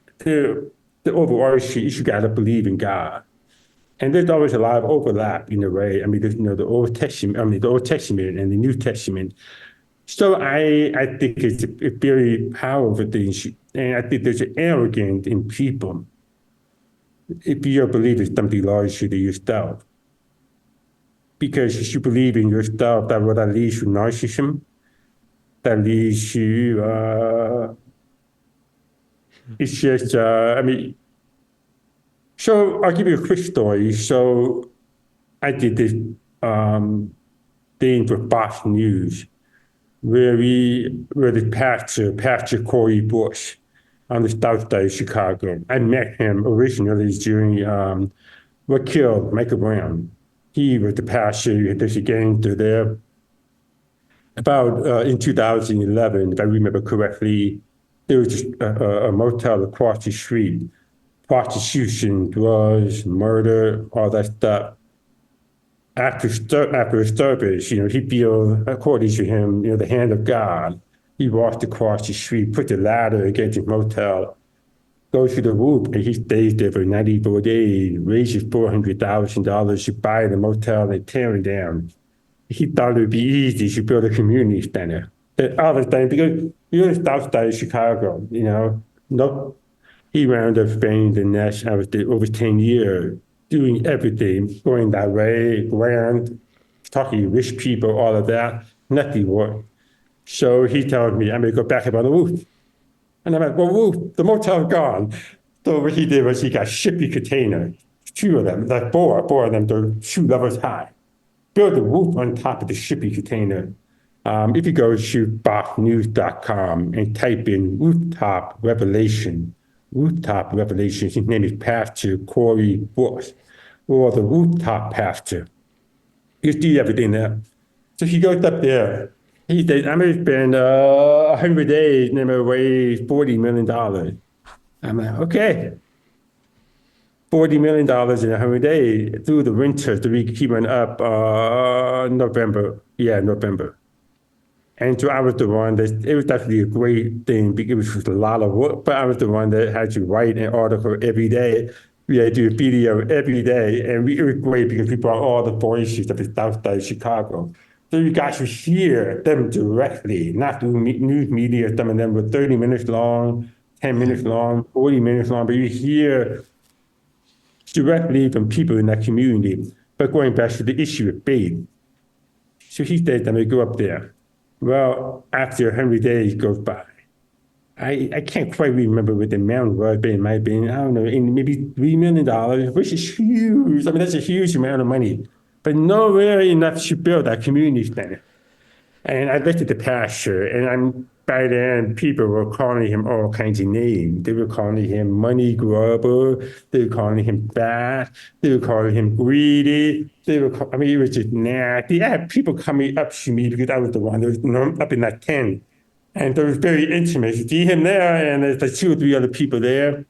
Speaker 2: the overarching issue, you got to believe in God. And there's always a lot of overlap in a way. I mean, there's, the Old Testament, the Old Testament and the New Testament. So I think it's a very powerful thing. And I think there's an arrogance in people if you believe in something larger than yourself. Because you believe in yourself, that will lead to narcissism, that leads to, it's just, so I'll give you a quick story. So I did this thing for Fox News where the Pastor Corey Bush on the south side of Chicago. I met him originally during what killed Michael Brown. He was the pastor. There's a gangster there. About in 2011, if I remember correctly, there was just a motel across the street. Prostitution, drugs, murder, all that stuff. After his service, he feels, according to him, the hand of God. He walked across the street, put the ladder against the motel, goes to the roof, and he stays there for 94 days, raises $400,000 to buy the motel and tear it down. He thought it would be easy to build a community center. The other thing, because you're in the south side of Chicago, no, he wound up spending the next, I was there over 10 years, doing everything, going that way, around, talking to rich people, all of that. Nothing worked. So he told me, I'm going to go back up on the roof. And I'm like, well, roof, the motel's gone. So what he did was he got shipping containers, two of them, like four of them, they're 2 levels high. Build the roof on top of the shipping container. If you go to boxnews.com and type in rooftop revelation, his name is Pastor Corey Bush, or the rooftop pastor. You see everything there. So he goes up there. He says, I'm going to spend 100 days and I'm going to raise $40 million. I'm like, okay. $40 million in 100 days through the winter to be keeping up November. Yeah, November. And so I was the one that, it was actually a great thing because it was a lot of work, but I was the one that had to write an article every day. We had to do a video every day. And it was great because we brought all the voices of the South Side of Chicago So you got to hear them directly, not through news media. Some of them were 30 minutes long, 10
Speaker 1: Yeah.
Speaker 2: minutes long, 40 minutes long, but you hear directly from people in that community. But going back to the issue of faith, so he said, let me go up there. Well, after 100 days goes by, I can't quite remember what the amount was, but it might have been, I don't know, maybe $3 million, which is huge. I mean, that's a huge amount of money, but nowhere enough to build that community center. And I looked at the pastor, and by then people were calling him all kinds of names. They were calling him money grubber. They were calling him fat. They were calling him greedy. I mean, it was just nasty. I had people coming up to me because I was the one that was up in that tent. And it was very intimate. You see him there, and there's like 2 or 3 other people there.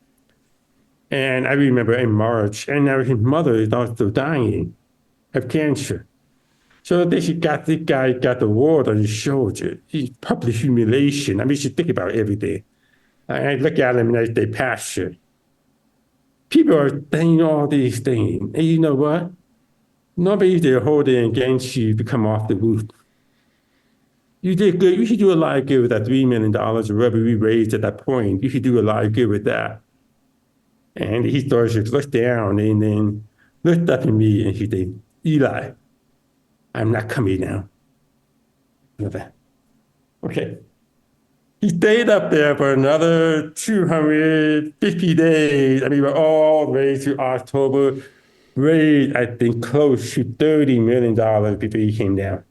Speaker 2: And I remember in March, and now his mother is also dying of cancer. So this guy got the world on his shoulder. He's public humiliation. I mean, you should think about everything. I look at him and I say, Pastor, people are saying all these things. And you know what? Nobody's there holding against you to come off the roof. You did good. You should do a lot of good with that $3 million or whatever we raised at that point. You should do a lot of good with that. And he starts to look down and then looked up at me and he said, Eli, I'm not coming down. Okay. He stayed up there for another 250 days. I mean, we're all the way to October, raised, I think, close to $30 million before he came down.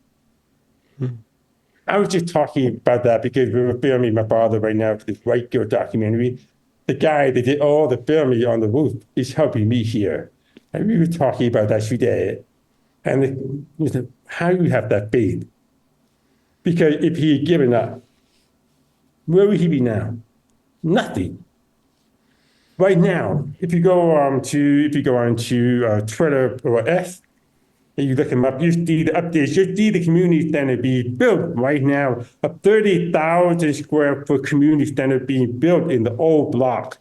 Speaker 2: I was just talking about that because we were filming my father right now for this White Girl documentary. The guy that did all the filming on the roof is helping me here. And we were talking about that today. And how do you have that faith? Because if he had given up, where would he be now? Nothing. Right now, if you go on to Twitter or X, and you look him up, you see the updates, you see the community center being built right now, a 30,000 square foot community center being built in the old block.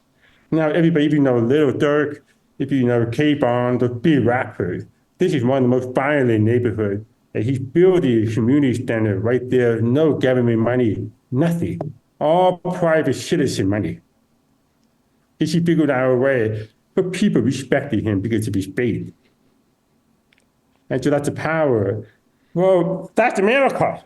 Speaker 2: Now, everybody, if you know Little Dirk, if you know K-Bond, the big rappers, this is one of the most violent neighborhoods. And he's building a community center right there, no government money, nothing, all private citizen money. He figured out a way for people respecting him because of his faith. And so that's the power. Well, that's America.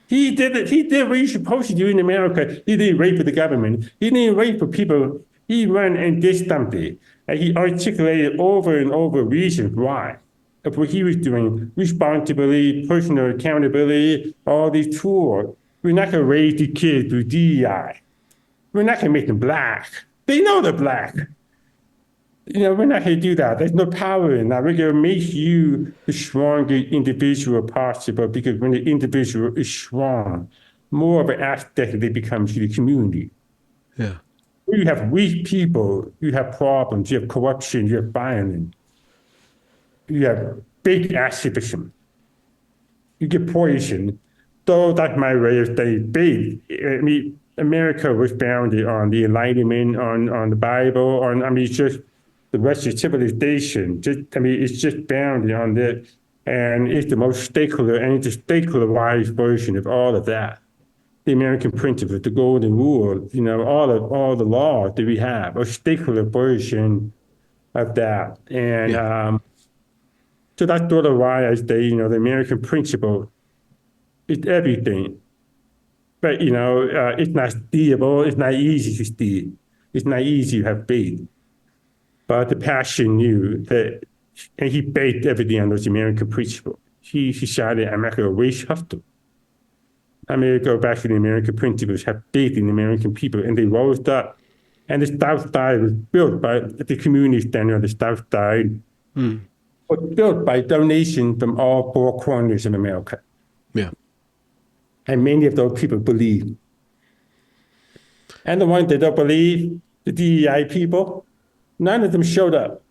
Speaker 2: He did it. He did what he's supposed to do in America. He didn't wait for the government. He didn't wait for people. He ran and did something. And he articulated over and over reasons why of what he was doing, responsibility, personal accountability, all these tools. We're not going to raise the kids through DEI. We're not going to make them black. They know they're black. We're not going to do that. There's no power in that. We're going to make you the strongest individual possible because when the individual is strong, more of an aspect they become to the community.
Speaker 1: Yeah.
Speaker 2: You have weak people, you have problems, you have corruption, you have violence, you have big activism, you get poisoned. So that's my way of saying big. I mean, America was founded on the Enlightenment, on the Bible, it's just the Western civilization. It's just founded on that. And it's the most stakeholder, and it's a stakeholder-wise version of all of that. The American principles, the golden rule, all the laws that we have, a stakeholder version of that. And so that's sort of why I say, the American principle is everything. But, it's not stealable. It's not easy to steal. It's not easy to have faith. But the passion knew that, and he based everything on those American principles. He shouted, I'm not going to waste hustle. I'm going to go back to the American principles, have faith in the American people. And they rose up. And the South Side was built by the community center on the South Side, was built by donations from all 4 corners of America.
Speaker 1: Yeah.
Speaker 2: And many of those people believe. And the ones that don't believe, the DEI people, none of them showed up.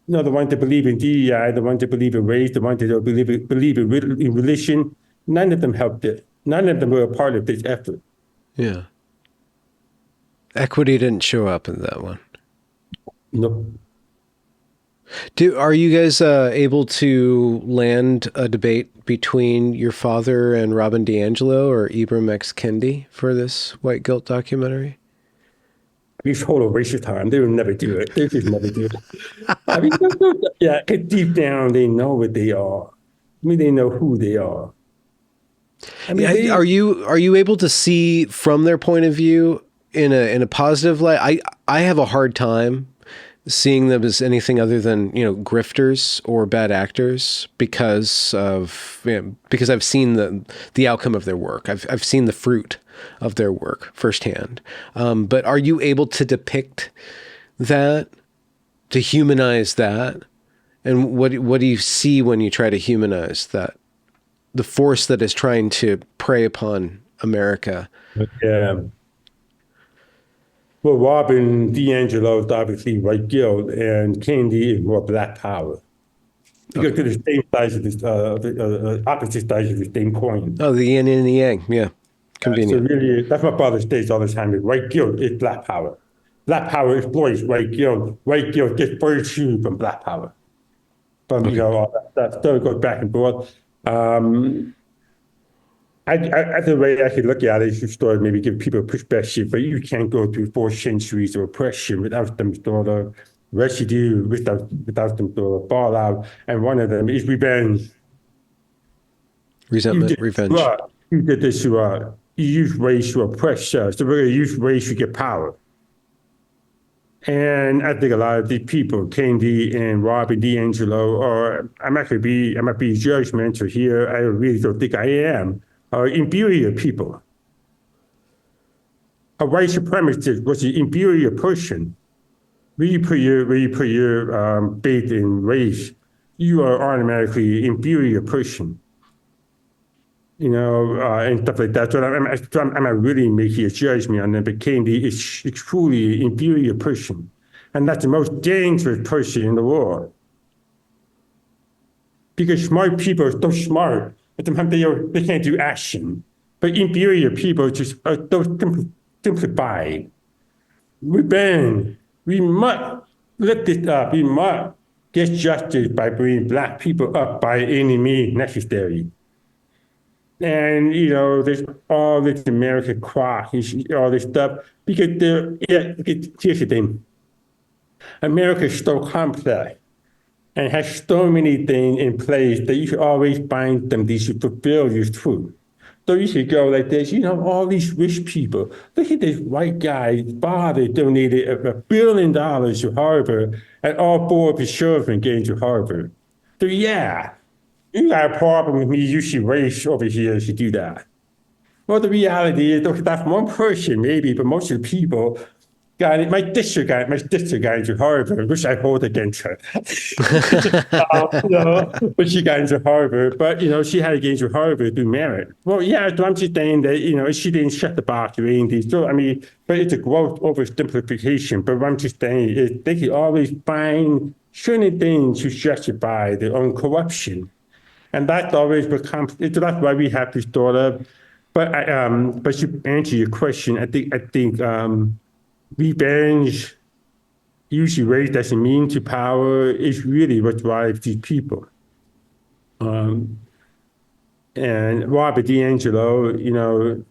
Speaker 2: The ones that believe in DEI, the ones that believe in race, the ones that don't believe in religion, none of them helped it. None of them were a part of this effort.
Speaker 1: Yeah. Equity didn't show up in that one.
Speaker 2: Nope.
Speaker 1: Are you guys able to land a debate between your father and Robin DiAngelo or Ibram X. Kendi for this white guilt documentary?
Speaker 2: It's total waste of time. They will never do it. They just never do it. I mean, yeah, deep down, they know what they are. I mean, they know who they are. I mean,
Speaker 1: Yeah, are you able to see from their point of view in a positive light? I have a hard time seeing them as anything other than grifters or bad actors because I've seen the outcome of their work. I've seen the fruit of their work firsthand. But are you able to depict that, to humanize that? And what do you see when you try to humanize that? The force that is trying to prey upon America.
Speaker 2: yeah. Well, Robin DiAngelo is obviously white guilt, and Candy is more black power. Because
Speaker 1: Okay.
Speaker 2: to the same size of this, opposite sides of the same coin.
Speaker 1: Oh, the yin and the yang. Yeah.
Speaker 2: So
Speaker 1: Convenient.
Speaker 2: really, that's my father states all the time: is white guilt is black power. Black power exploits white guilt. White guilt gets virtue from black power. From
Speaker 1: Okay.
Speaker 2: all that stuff goes back and forth. Um, I the way I could look at it is to sort of maybe give people perspective, but you can't go through 4 centuries of oppression without them sort of residue, without them sort of fallout. And one of them is revenge. You
Speaker 1: Resentment,
Speaker 2: did this to
Speaker 1: revenge.
Speaker 2: us. You did this to us. You use race to oppress us. So we're going to use race to get power. And I think a lot of these people, Kendi and Robin DiAngelo, or I might be judgmental here. I really don't think I am. Are inferior people. A white supremacist was an inferior person. When you put your faith in race, you are automatically inferior person. And stuff like that. So I'm not really making a judgment on them, but Kendi is truly an inferior person. And that's the most dangerous person in the world. Because smart people are so smart, but sometimes they can't do action. But inferior people just are so simplified. Revenge. We must lift this up. We must get justice by bringing black people up by any means necessary. And there's all this American crock, all this stuff. Because here's the thing: America is so complex and has so many things in place that you should always find them these to fulfill your truth. So you should go like this: all these rich people. Look at this white guy's father donated $1 billion to Harvard, and all 4 of his children get into Harvard. So yeah. You got a problem with me using race over here to do that. Well, the reality is that's one person maybe, but most of the people got it. My district got into Harvard, which I hold against her. But she got into Harvard. But she had to get into Harvard through merit. Well, yeah, so I'm just saying that she didn't shut the box or anything. So I mean, but it's a gross oversimplification. But what I'm just saying is they can always find certain things to justify their own corruption. And that's always becomes. That's why we have this sort of. But to answer your question, I think revenge, usually race doesn't mean to power, is really what drives these people. And Robert DiAngelo,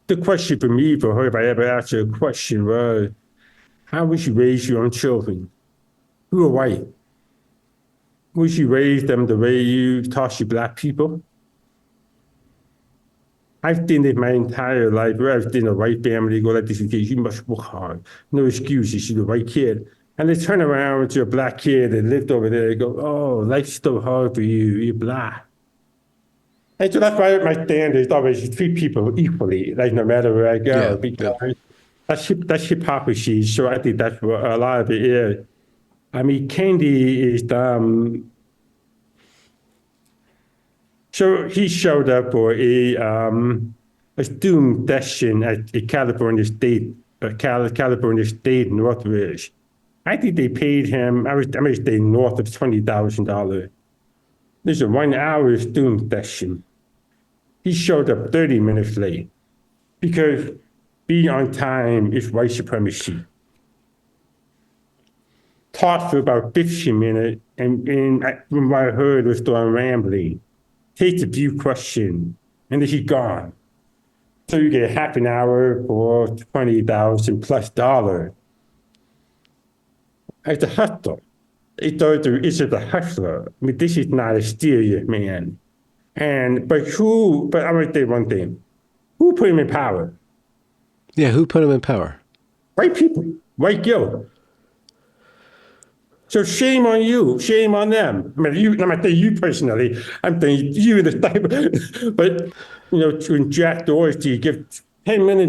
Speaker 2: the question for me, for her, if I ever asked her a question, was, how would you raise your own children who are white? Would you raise them the way you taught your black people? I've done it my entire life. Where I've been a white family, go like this, you must work hard. No excuses, you're the white kid. And they turn around to a black kid that lived over there and go, oh, life's so hard for you, you're black. And so that's why my standard is always treat people equally, like no matter where I go,
Speaker 1: Yeah.
Speaker 2: because that's hypocrisy. So I think that's what a lot of it is. I mean, Kendi is so he showed up for a student session at a California State Northridge. I think they paid him. I mean, say north of $20,000. There's a 1 hour student session. He showed up 30 minutes late because being on time is white supremacy. talked for about 15 minutes, and from what I heard was starting rambling. Takes a few questions, and then he's gone. So you get half an hour for 20,000 plus dollars. It's a hustler. It's just a hustler. I mean, this is not a serious man. But I'm going to say one thing. Who put him in power?
Speaker 1: Yeah, who put him in power?
Speaker 2: White people, white guilt. So shame on you, shame on them. I mean, I'm not saying you personally. I'm saying you, the type. But when Jack Dorsey gives $10 million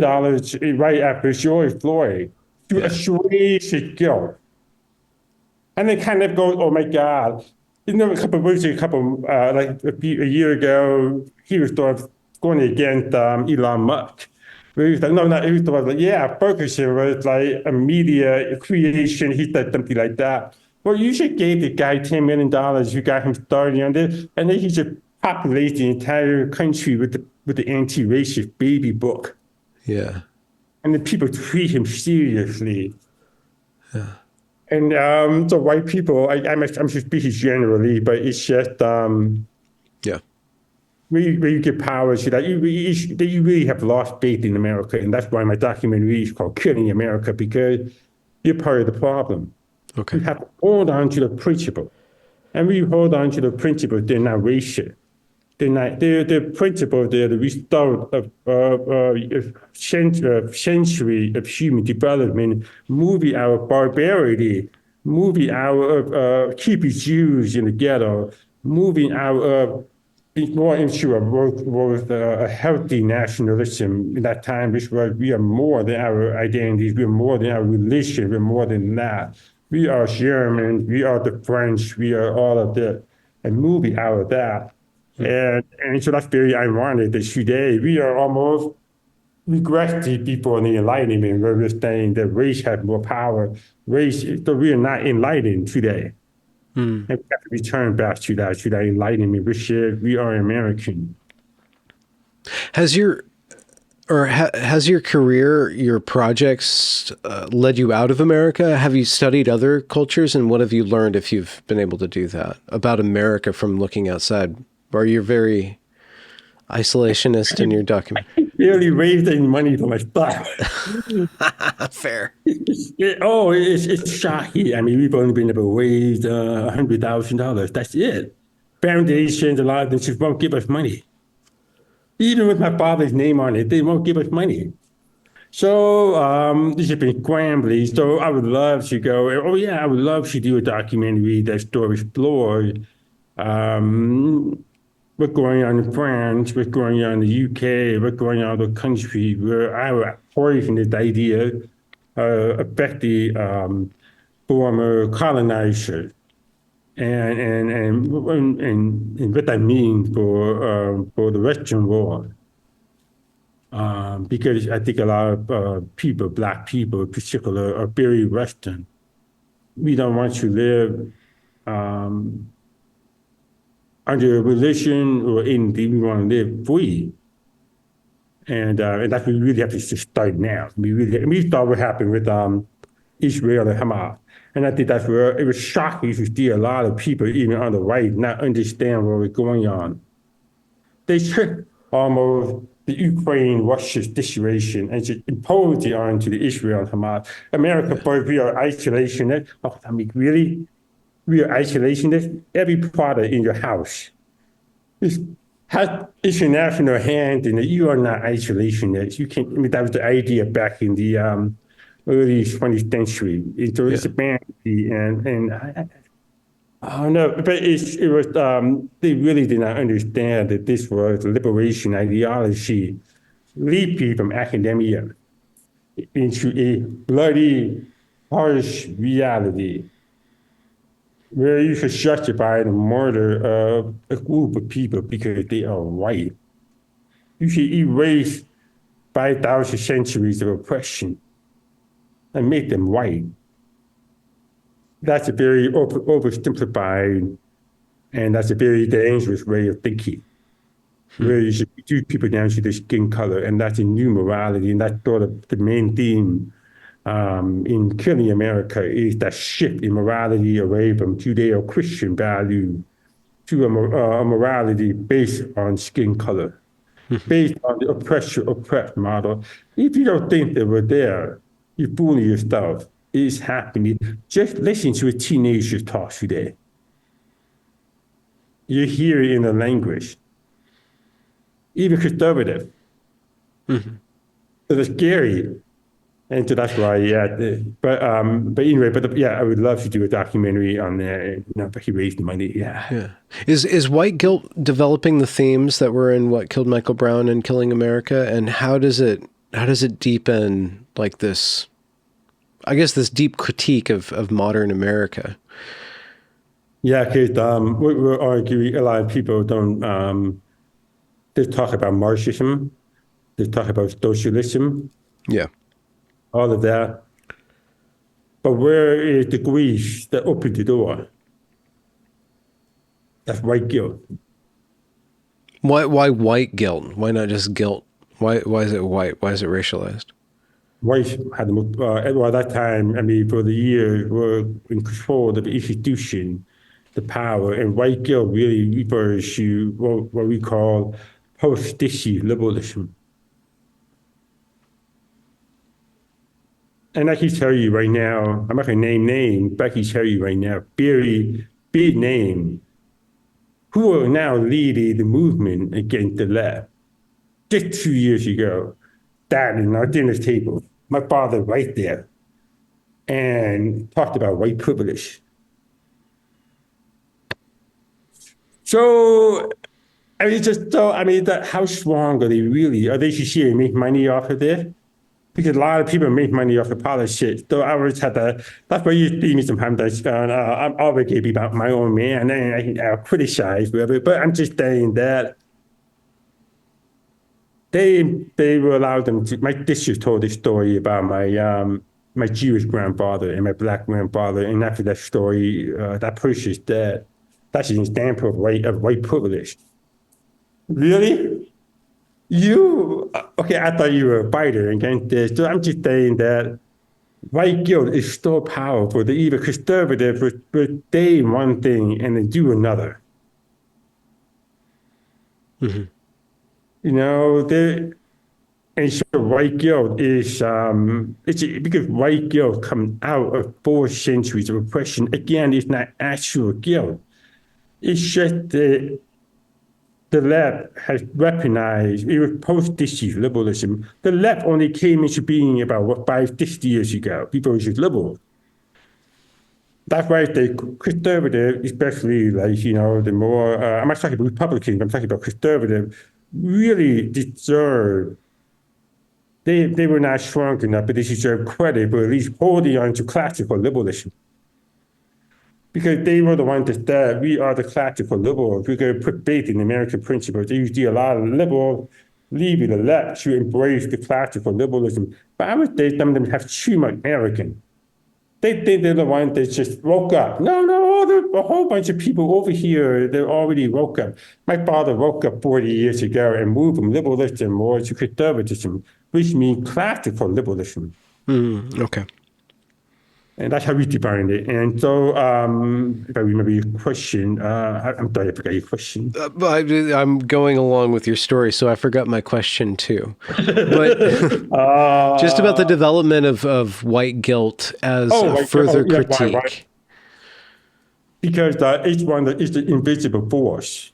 Speaker 2: right after George Floyd to
Speaker 1: Yeah.
Speaker 2: assuage his guilt, and then kind of goes, "Oh my God!" A couple of weeks, a year ago, he was sort of going against Elon Musk. He was like, no, not he was sort of like, yeah, Ferguson was like a media creation. He said something like that. Well, you should give the guy $10 million. You got him started on this, and then he should populate the entire country with the anti-racist baby book,
Speaker 1: Yeah.
Speaker 2: and the people treat him seriously. And so white people, I'm just speaking generally, but it's just
Speaker 1: Yeah.
Speaker 2: when you get power, you really have lost faith in America, and that's why my documentary is called "Killing America" because you're part of the problem. You
Speaker 1: Okay.
Speaker 2: have to hold on to the principle, and when you hold on to the principle, they're not racist. They're not. They're principle. They're the result of a century of human development, moving our barbarity, moving our keeping Jews in the ghetto, moving our more into a healthy nationalism in that time, which was we are more than our identities, we are more than our religion, we're more than that. We are Germans, we are the French, we are all of this, and moving out of that. And so that's very ironic that today we are almost regressing people in the Enlightenment, where we're saying that race has more power. So we are not enlightened today. And we have to return back to that enlightenment, which is we are American.
Speaker 1: Has has your career, your projects led you out of America? Have you studied other cultures, and what have you learned if you've been able to do that about America from looking outside? Or you're very isolationist in your document?
Speaker 2: Barely raised any money for my stuff.
Speaker 1: Fair.
Speaker 2: It's shocking. I mean, we've only been able to raise $100,000. That's it. Foundations, a lot of them just won't give us money. Even with my father's name on it, they won't give us money. So this has been scrambling. So I would love to go. Oh yeah, I would love to do a documentary that story explores what's going on in France, what's going on in the UK, what's going on in other countries where our origin this idea affect the former colonizers and what that means for the Western world. Because I think a lot of people, Black people in particular, are very Western. We don't want to live under a religion or anything. We want to live free. And that's what we really have to start now. We saw what happened with Israel and Hamas. And I think that's where it was shocking to see a lot of people, even on the right, not understand what was going on. They took almost the Ukraine-Russia situation and just imposed it onto the Israel and Hamas. America, but we are isolationist. Oh, I mean, really? We are isolationist? Every product in your house has international hand in it. You are not isolationist. You can't, I mean, that was the idea back in the early 20th century. So it's a fantasy, and I don't know, but it was, they really did not understand that this was liberation ideology, leaping from academia into a bloody, harsh reality where you could justify the murder of a group of people because they are white. You should erase 5,000 centuries of oppression and make them white. That's a very oversimplified, and that's a very dangerous way of thinking, where you should reduce people down to their skin color, and that's a new morality, and that's sort of the main theme in killing America is that shift in morality away from Judeo-Christian value to a morality based on skin color,
Speaker 1: Mhm.
Speaker 2: based on the oppressor-oppressed model. If you don't think they were there, you're fooling yourself. It is happening. Just listen to a teenager talk today. You hear it in the language, even conservative.
Speaker 1: Mhm.
Speaker 2: So it's scary. And so that's why, yeah. But anyway, yeah, I would love to do a documentary on that. But he raised the money. Yeah.
Speaker 1: Yeah. Is white guilt developing the themes that were in What Killed Michael Brown and Killing America? And how does it deepen like this, I guess, this deep critique of modern America?
Speaker 2: Yeah, because we're arguing, a lot of people don't, they talk about Marxism, they talk about socialism,
Speaker 1: Yeah.
Speaker 2: all of that. But where is the grease that opened the door? That's white guilt.
Speaker 1: Why white guilt? Why not just guilt? Why is it white? Why is it racialized?
Speaker 2: White had the most, well, at that time, I mean, for the year, were in control of the institution, the power, and white guilt really refers to what we call post-issue liberalism. And I can tell you right now, I'm not going to name names, but I can tell you right now, very big name, who are now leading the movement against the left. Just 2 years ago, that in our dinner table, my father right there, and talked about white privilege. So, I mean, how strong are they really? Are they just make money off of this? Because a lot of people make money off of politics. So I always had to, that's why you see me sometimes, I'm always gonna be about my own man, and I'll criticize whatever, but I'm just saying that they will allow them to, my sister told this story about my Jewish grandfather and my black grandfather, and after that story, that person is dead. That's an example of white privilege. Really? Okay, I thought you were a fighter against this. So I'm just saying that white guilt is so powerful. They're either conservative, but they one thing and they do another.
Speaker 1: Hmm.
Speaker 2: You know, they and so white guilt is it's because white guilt comes out of 4 centuries of oppression. Again, it's not actual guilt. It's just the left has weaponized, it was post-issue liberalism. The left only came into being about, 60 years ago. People were just liberal. That's why the conservative, especially like, the more, I'm not talking about Republicans, I'm talking about conservative, really deserve, they were not strong enough, but they deserve credit for at least holding on to classical liberalism. Because they were the ones that said, we are the classical liberals. We're going to put faith in American principles. There used to be a lot of liberals leaving the left to embrace the classical liberalism. But I would say some of them have too much arrogance. They think they're the ones that just woke up. No, there's a whole bunch of people over here that already woke up. My father woke up 40 years ago and moved from liberalism more to conservatism, which means classical liberalism.
Speaker 1: Okay.
Speaker 2: And that's how we define it. And so, if I remember your question, I'm sorry, I forgot your question.
Speaker 1: I'm going along with your story, so I forgot my question too. But just about the development of white guilt as a further
Speaker 2: yeah,
Speaker 1: critique.
Speaker 2: why? Because each one is the invisible force.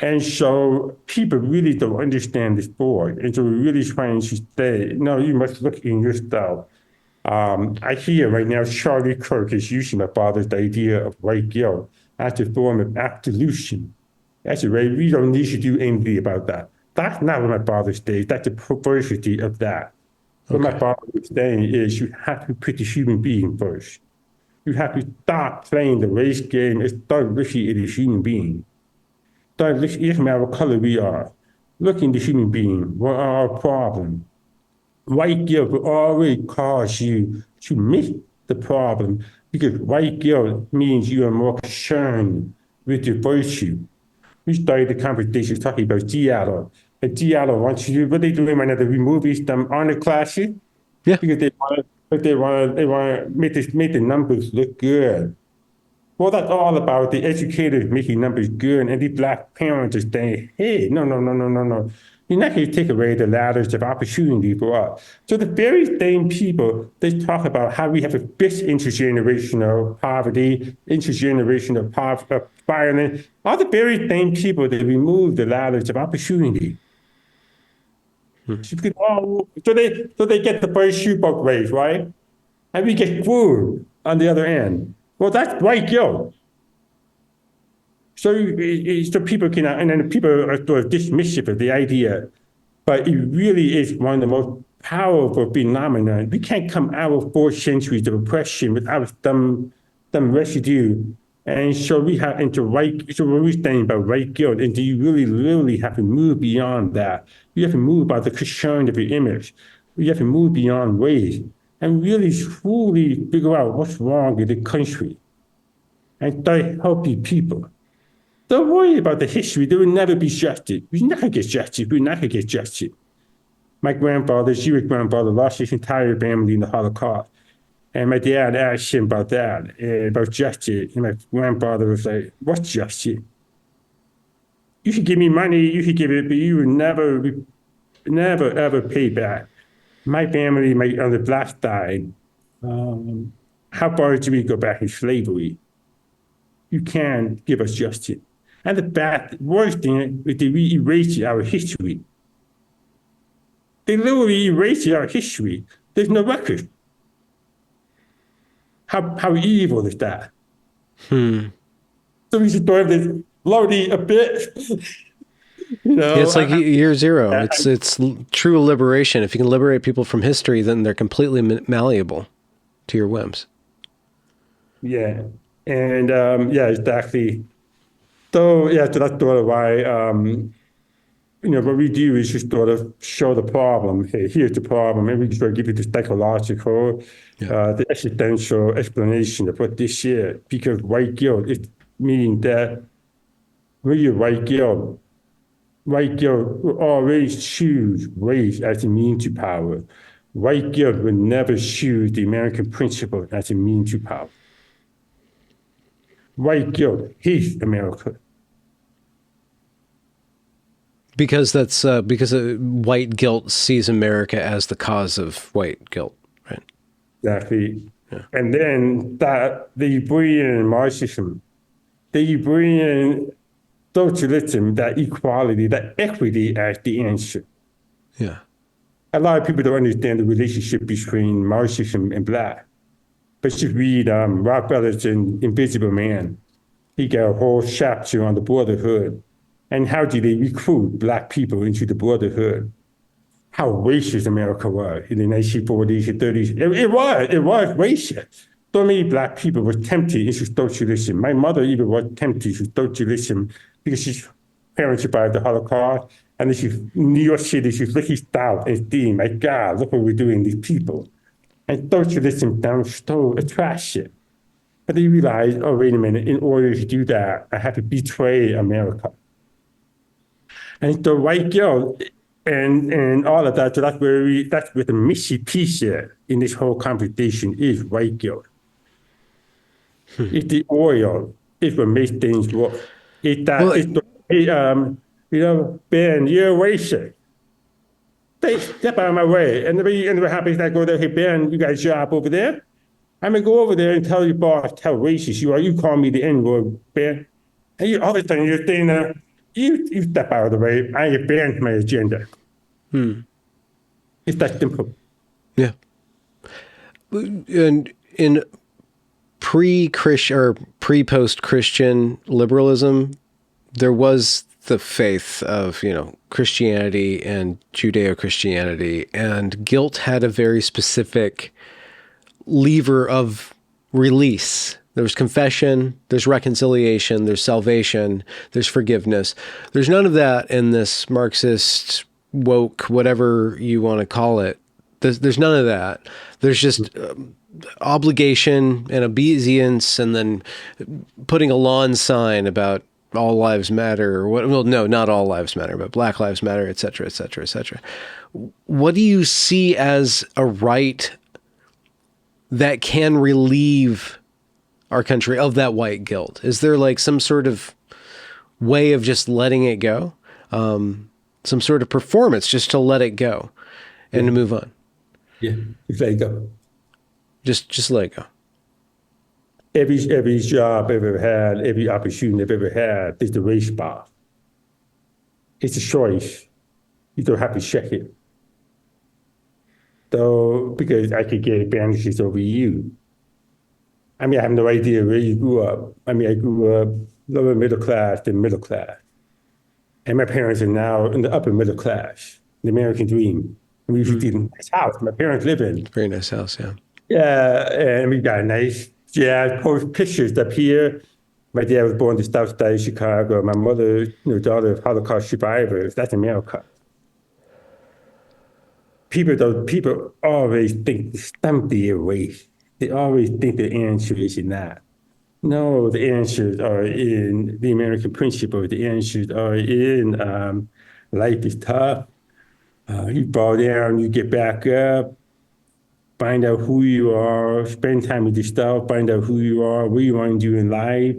Speaker 2: And so people really don't understand this force. And so we're really trying to say, no, you must look in yourself. I hear right now Charlie Kirk is using my father's idea of white guilt as a form of absolution. That's right. We don't need to do anything about that. That's not what my father says. That's the perversity of that. What my father is saying is you have to put the human being first. You have to stop playing the race game and start looking at the human being. Start looking, it doesn't matter what color we are. Look in the human being. What are our problems? White guilt will always cause you to miss the problem because white guilt means you are more concerned with your virtue. We started the conversation talking about Seattle. And Seattle wants you, what they doing right now, they remove them honor classes.
Speaker 1: Yeah.
Speaker 2: because they want to make the numbers look good. Well, that's all about the educators making numbers good, and the black parents are saying, hey, no, no, no, no, no, no. You're not going to take away the ladders of opportunity for us. So the very same people, they talk about how we have a fixed intergenerational poverty, violence, are the very same people that remove the ladders of opportunity. So they get the first shoebox raise, right? And we get food on the other end. Well, that's white guilt. So people can, and then people are sort of dismissive of the idea, but it really is one of the most powerful phenomena. We can't come out of 4 centuries of oppression without some residue. And so we have into right, so when we're saying about right guilt, and do you really, literally have to move beyond that? You have to move by the concern of your image. You have to move beyond race and really truly figure out what's wrong with the country and start helping people. Don't worry about the history. There will never be justice. We're not going to get justice. We're not going to get justice. My grandfather, Jewish grandfather, lost his entire family in the Holocaust. And my dad asked him about that, about justice. And my grandfather was like, what's justice? You should give me money, you should give it, but you will never, ever pay back. My family, on the black side, how far do we go back in slavery? You can't give us justice. And the worst thing is that we erase our history. They literally erase our history. There's no record. How evil is that? So we should sort of load a bit.
Speaker 1: Yeah, it's like year zero. It's true liberation. If you can liberate people from history, then they're completely malleable to your whims.
Speaker 2: Yeah. And yeah, exactly. So yeah, so that's sort of why what we do is just sort of show the problem. Hey, here's the problem, and we sort of give you the psychological, the existential explanation of what this is. Because white guilt is meaning that when you're white guilt will always choose race as a means to power. White guilt will never choose the American principle as a means to power. White guilt hates America.
Speaker 1: Because because white guilt sees America as the cause of white guilt, right?
Speaker 2: Exactly. Yeah. And then they bring in Marxism, they bring in socialism, that equality, that equity as the answer.
Speaker 1: Yeah.
Speaker 2: A lot of people don't understand the relationship between Marxism and black. But you read Rockefeller's Invisible Man. He got a whole chapter on the brotherhood. And how did they recruit black people into the brotherhood? How racist America was in the 1940s and 30s. It was racist. So many black people were tempted into socialism. My mother even was tempted to socialism because she's parents survived the Holocaust. And she's in New York City, she's looking south and seeing, my God, look what we're doing, these people. And socialism sounds so attractive. But they realized, oh, wait a minute, in order to do that, I have to betray America. And so white guilt and all of that, so that's where the missy piece here in this whole conversation is white guilt. It's the oil. It's what makes things work. Ben, you're racist. They step out of my way. And what happens is I go there, hey, Ben, you got a job over there? I'm going to go over there and tell your boss how racist you are. You call me the N-word, Ben. And all of a sudden you're saying that, you step out of the way. I advance my agenda. It's that simple.
Speaker 1: Yeah. And in pre-Christian or pre-post-Christian liberalism, there was the faith of, Christianity and Judeo-Christianity, and guilt had a very specific lever of release. There's confession, there's reconciliation, there's salvation, there's forgiveness. There's none of that in this Marxist, woke, whatever you want to call it. There's none of that. There's just obligation and obedience, and then putting a lawn sign about all lives matter, or what? Well, no, not all lives matter, but Black Lives Matter, et cetera, et cetera, et cetera. What do you see as a right that can relieve our country of that white guilt? Is there like some sort of way of just letting it go? Some sort of performance just to let it go and
Speaker 2: Yeah,
Speaker 1: to move on?
Speaker 2: yeah. It's like
Speaker 1: Just let it go.
Speaker 2: every job I've ever had, every opportunity I've ever had is the race bar. It's a choice. You don't have to check it. Though, because I could get advantages over you. I mean, I have no idea where you grew up. I mean, I grew up lower middle class than middle class. And my parents are now in the upper middle class, the American dream. And we used to live in this house my parents live in.
Speaker 1: Very nice house, yeah.
Speaker 2: Yeah, and we got a nice jazz post pictures up here. My dad was born in the South Side of Chicago. My mother, daughter of Holocaust survivors. That's America. People always think it's empty race. They always think the answer is in that. No, the answers are in the American principle. The answers are in life is tough. You fall down, you get back up, find out who you are, spend time with yourself, find out who you are, what you want to do in life,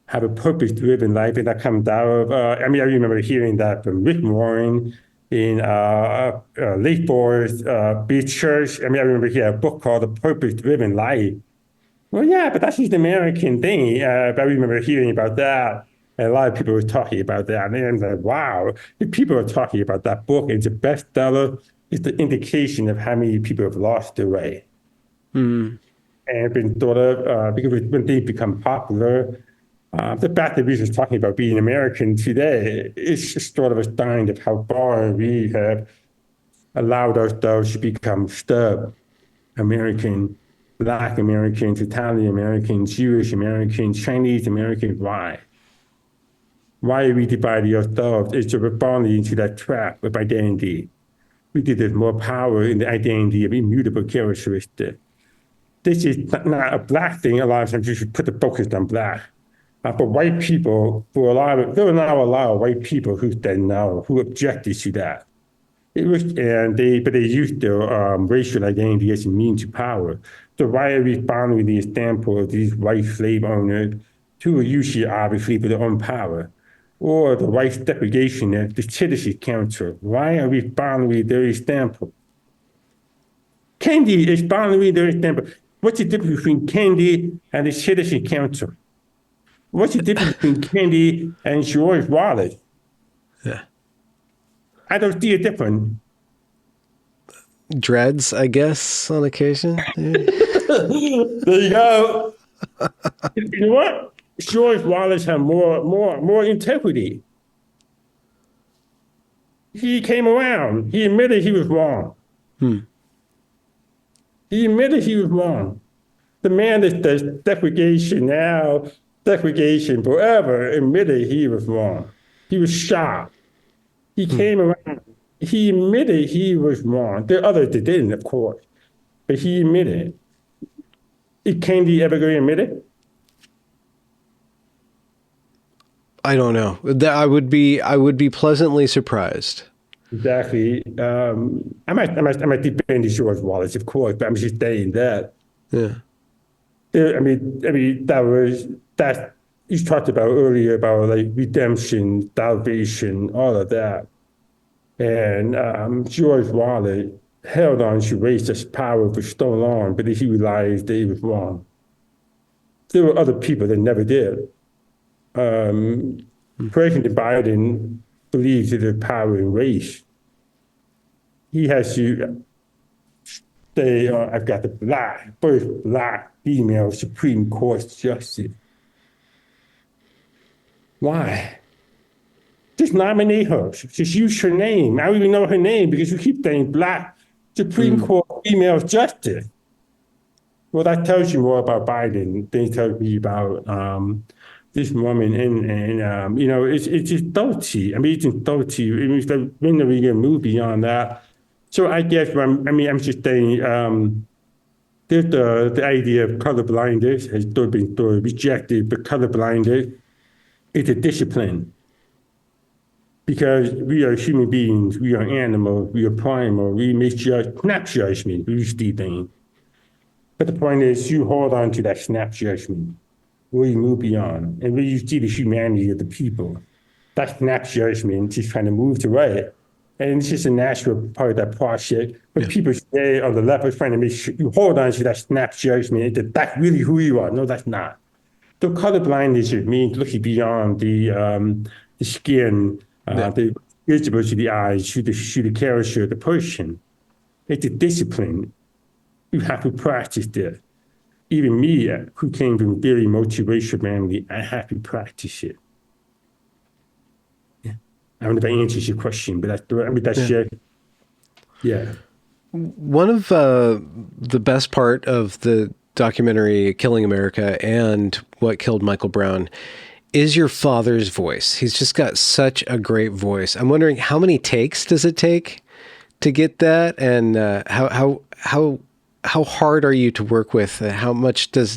Speaker 2: have a purpose to live in life. And that comes out of, I remember hearing that from Rick Warren in Lake Forest Beach Church. I remember he had a book called The Purpose to Live in Life. Well, yeah, but that's just an American thing. But I remember hearing about that. And a lot of people were talking about that. And I'm like, wow, if people are talking about that book, it's a bestseller. It's the indication of how many people have lost their way and been thought of because when they become popular, the fact that we're just talking about being American today is just sort of a sign of how far we have allowed ourselves to become stub American, Black Americans, Italian Americans, Jewish Americans, Chinese Americans. Why? Why are we dividing ourselves? It's a falling into that trap of identity. We think there's more power in the identity of immutable characteristics. This is not a Black thing. A lot of times you should put the focus on Black. But white people, there are now a lot of white people who said no, who objected to that. But they used their racial identity as a means to power. So why are we following the example of these white slave owners who are usually obviously for their own power? Or the white segregationists, the Citizenship Council? Why are we following their example? Kennedy is following their example. What's the difference between Kennedy and the Citizenship Council? What's the difference between Kennedy and George Wallace?
Speaker 1: Yeah.
Speaker 2: I don't see a difference.
Speaker 1: Dreads, I guess, on occasion.
Speaker 2: There you go. You know what? George Wallace had more integrity. He came around. He admitted he was wrong. He admitted he was wrong. The man that does segregation now, segregation forever, admitted he was wrong. He was shocked. He came around. He admitted he was wrong. There are others that didn't, of course, but he admitted it. Can the ever go admit it?
Speaker 1: I don't know. I would be pleasantly surprised.
Speaker 2: Exactly. I might defend George Wallace, of course, but I'm just saying that.
Speaker 1: Yeah.
Speaker 2: That you talked about earlier about like redemption, salvation, all of that. And George Wallace held on to racist power for so long, but he realized that he was wrong. There were other people that never did. President Biden believes in the power in race. He has to say, I've got the first Black female Supreme Court justice. Why? Just nominate her. Just use her name. I don't even know her name because you keep saying Black Supreme Court female justice. Well, that tells you more about Biden than it tells me about this woman. And it's just dirty. It's just dirty. It's like, when are we going to move beyond that? So I guess, I'm just saying, there's the idea of colorblindness has been rejected, but colorblindness is a discipline. because we are human beings, we are animals, we are primal, we make snap judgment, we use the thing. But the point is, you hold on to that snap judgment, where you move beyond, and where you see the humanity of the people. That snap judgment is trying to move to right. And it's just a natural part of that process. But
Speaker 1: Yeah.
Speaker 2: people stay on the left are trying to make sure you hold on to that snap judgment that that's really who you are. No, that's not. So colorblindness means looking beyond the skin,
Speaker 1: Yeah.
Speaker 2: the visible to the eyes, to the character of the person. It's a discipline. You have to practice this. Even me, who came from a very multiracial family, I have to practice it. Yeah. I don't know if that answers your question, but that's
Speaker 1: Yeah.
Speaker 2: yeah.
Speaker 1: One of the best part of the documentary Killing America and What Killed Michael Brown is your father's voice. He's just got such a great voice. I'm wondering how many takes does it take to get that, and how hard are you to work with? How much do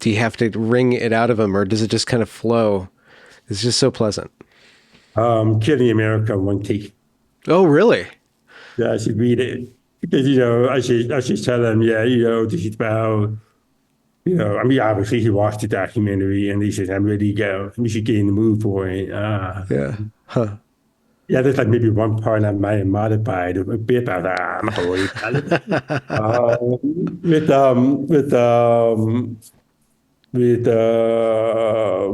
Speaker 1: you have to wring it out of him, or does it just kind of flow? It's just so pleasant.
Speaker 2: Killing America one take.
Speaker 1: Oh, really?
Speaker 2: Yeah, I should read it because I should tell them, yeah, this is about I mean, obviously he watched the documentary and he says, I'm ready to go. We should get in the mood for it.
Speaker 1: Yeah. Huh.
Speaker 2: Yeah, there's like maybe one part I might have modified a bit, but I'm not gonna worry about it. Uh, with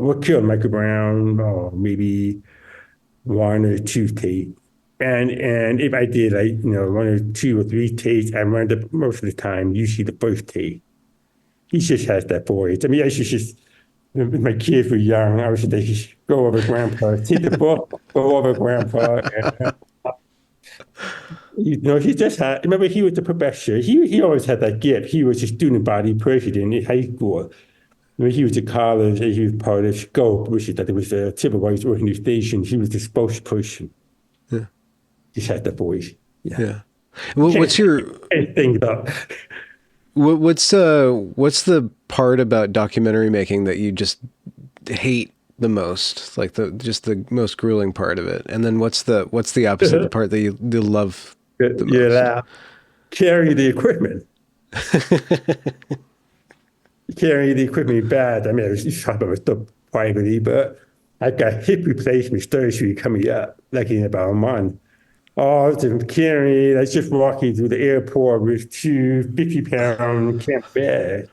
Speaker 2: what killed Michael Brown, or maybe one or two takes. And if I did like, one or two or three takes, I wound up most of the time, usually the first take. He just has that voice. I mean, I should just, when my kids were young, I was just go over grandpa, take the book, go over grandpa. And, he just had, remember, he was the professor. He always had that gift. He was a student body president in high school. When he was at college, and he was part of SCOPE, which is that it was a civil rights organization. He was the spokesperson.
Speaker 1: Yeah.
Speaker 2: He had that voice. Yeah.
Speaker 1: Yeah. What's your
Speaker 2: Can't think though.
Speaker 1: what's the part about documentary making that you just hate the most, like the most grueling part of it? And then what's the opposite, the part that you love the most?
Speaker 2: Yeah. Carry the equipment. Carry the equipment bad. I mean, I was talking about stuff privately, but I got hip replacement surgery coming up, like in about a month. Oh, to carry, I was just walking through the airport with two 50-pound camp bags.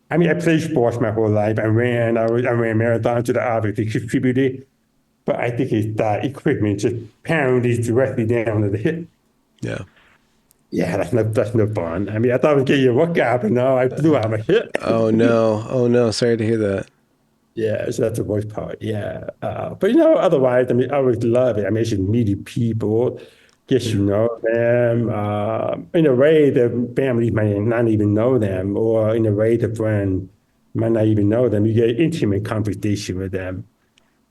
Speaker 2: I mean, I played sports my whole life. I ran marathons to the obviously contributed, but I think it's that equipment just pounded directly down to the hip.
Speaker 1: Yeah.
Speaker 2: Yeah, that's no fun. I mean, I thought I was getting a workout, but no, I blew out my hip.
Speaker 1: Oh no. Oh no. Sorry to hear that.
Speaker 2: Yeah, so that's the worst part. Yeah, but otherwise, I mean, I always love it. I mean, it's just meeting people, get
Speaker 1: Yeah.
Speaker 2: you know them. In a way, the family might not even know them, or in a way, the friend might not even know them. You get intimate conversation with them.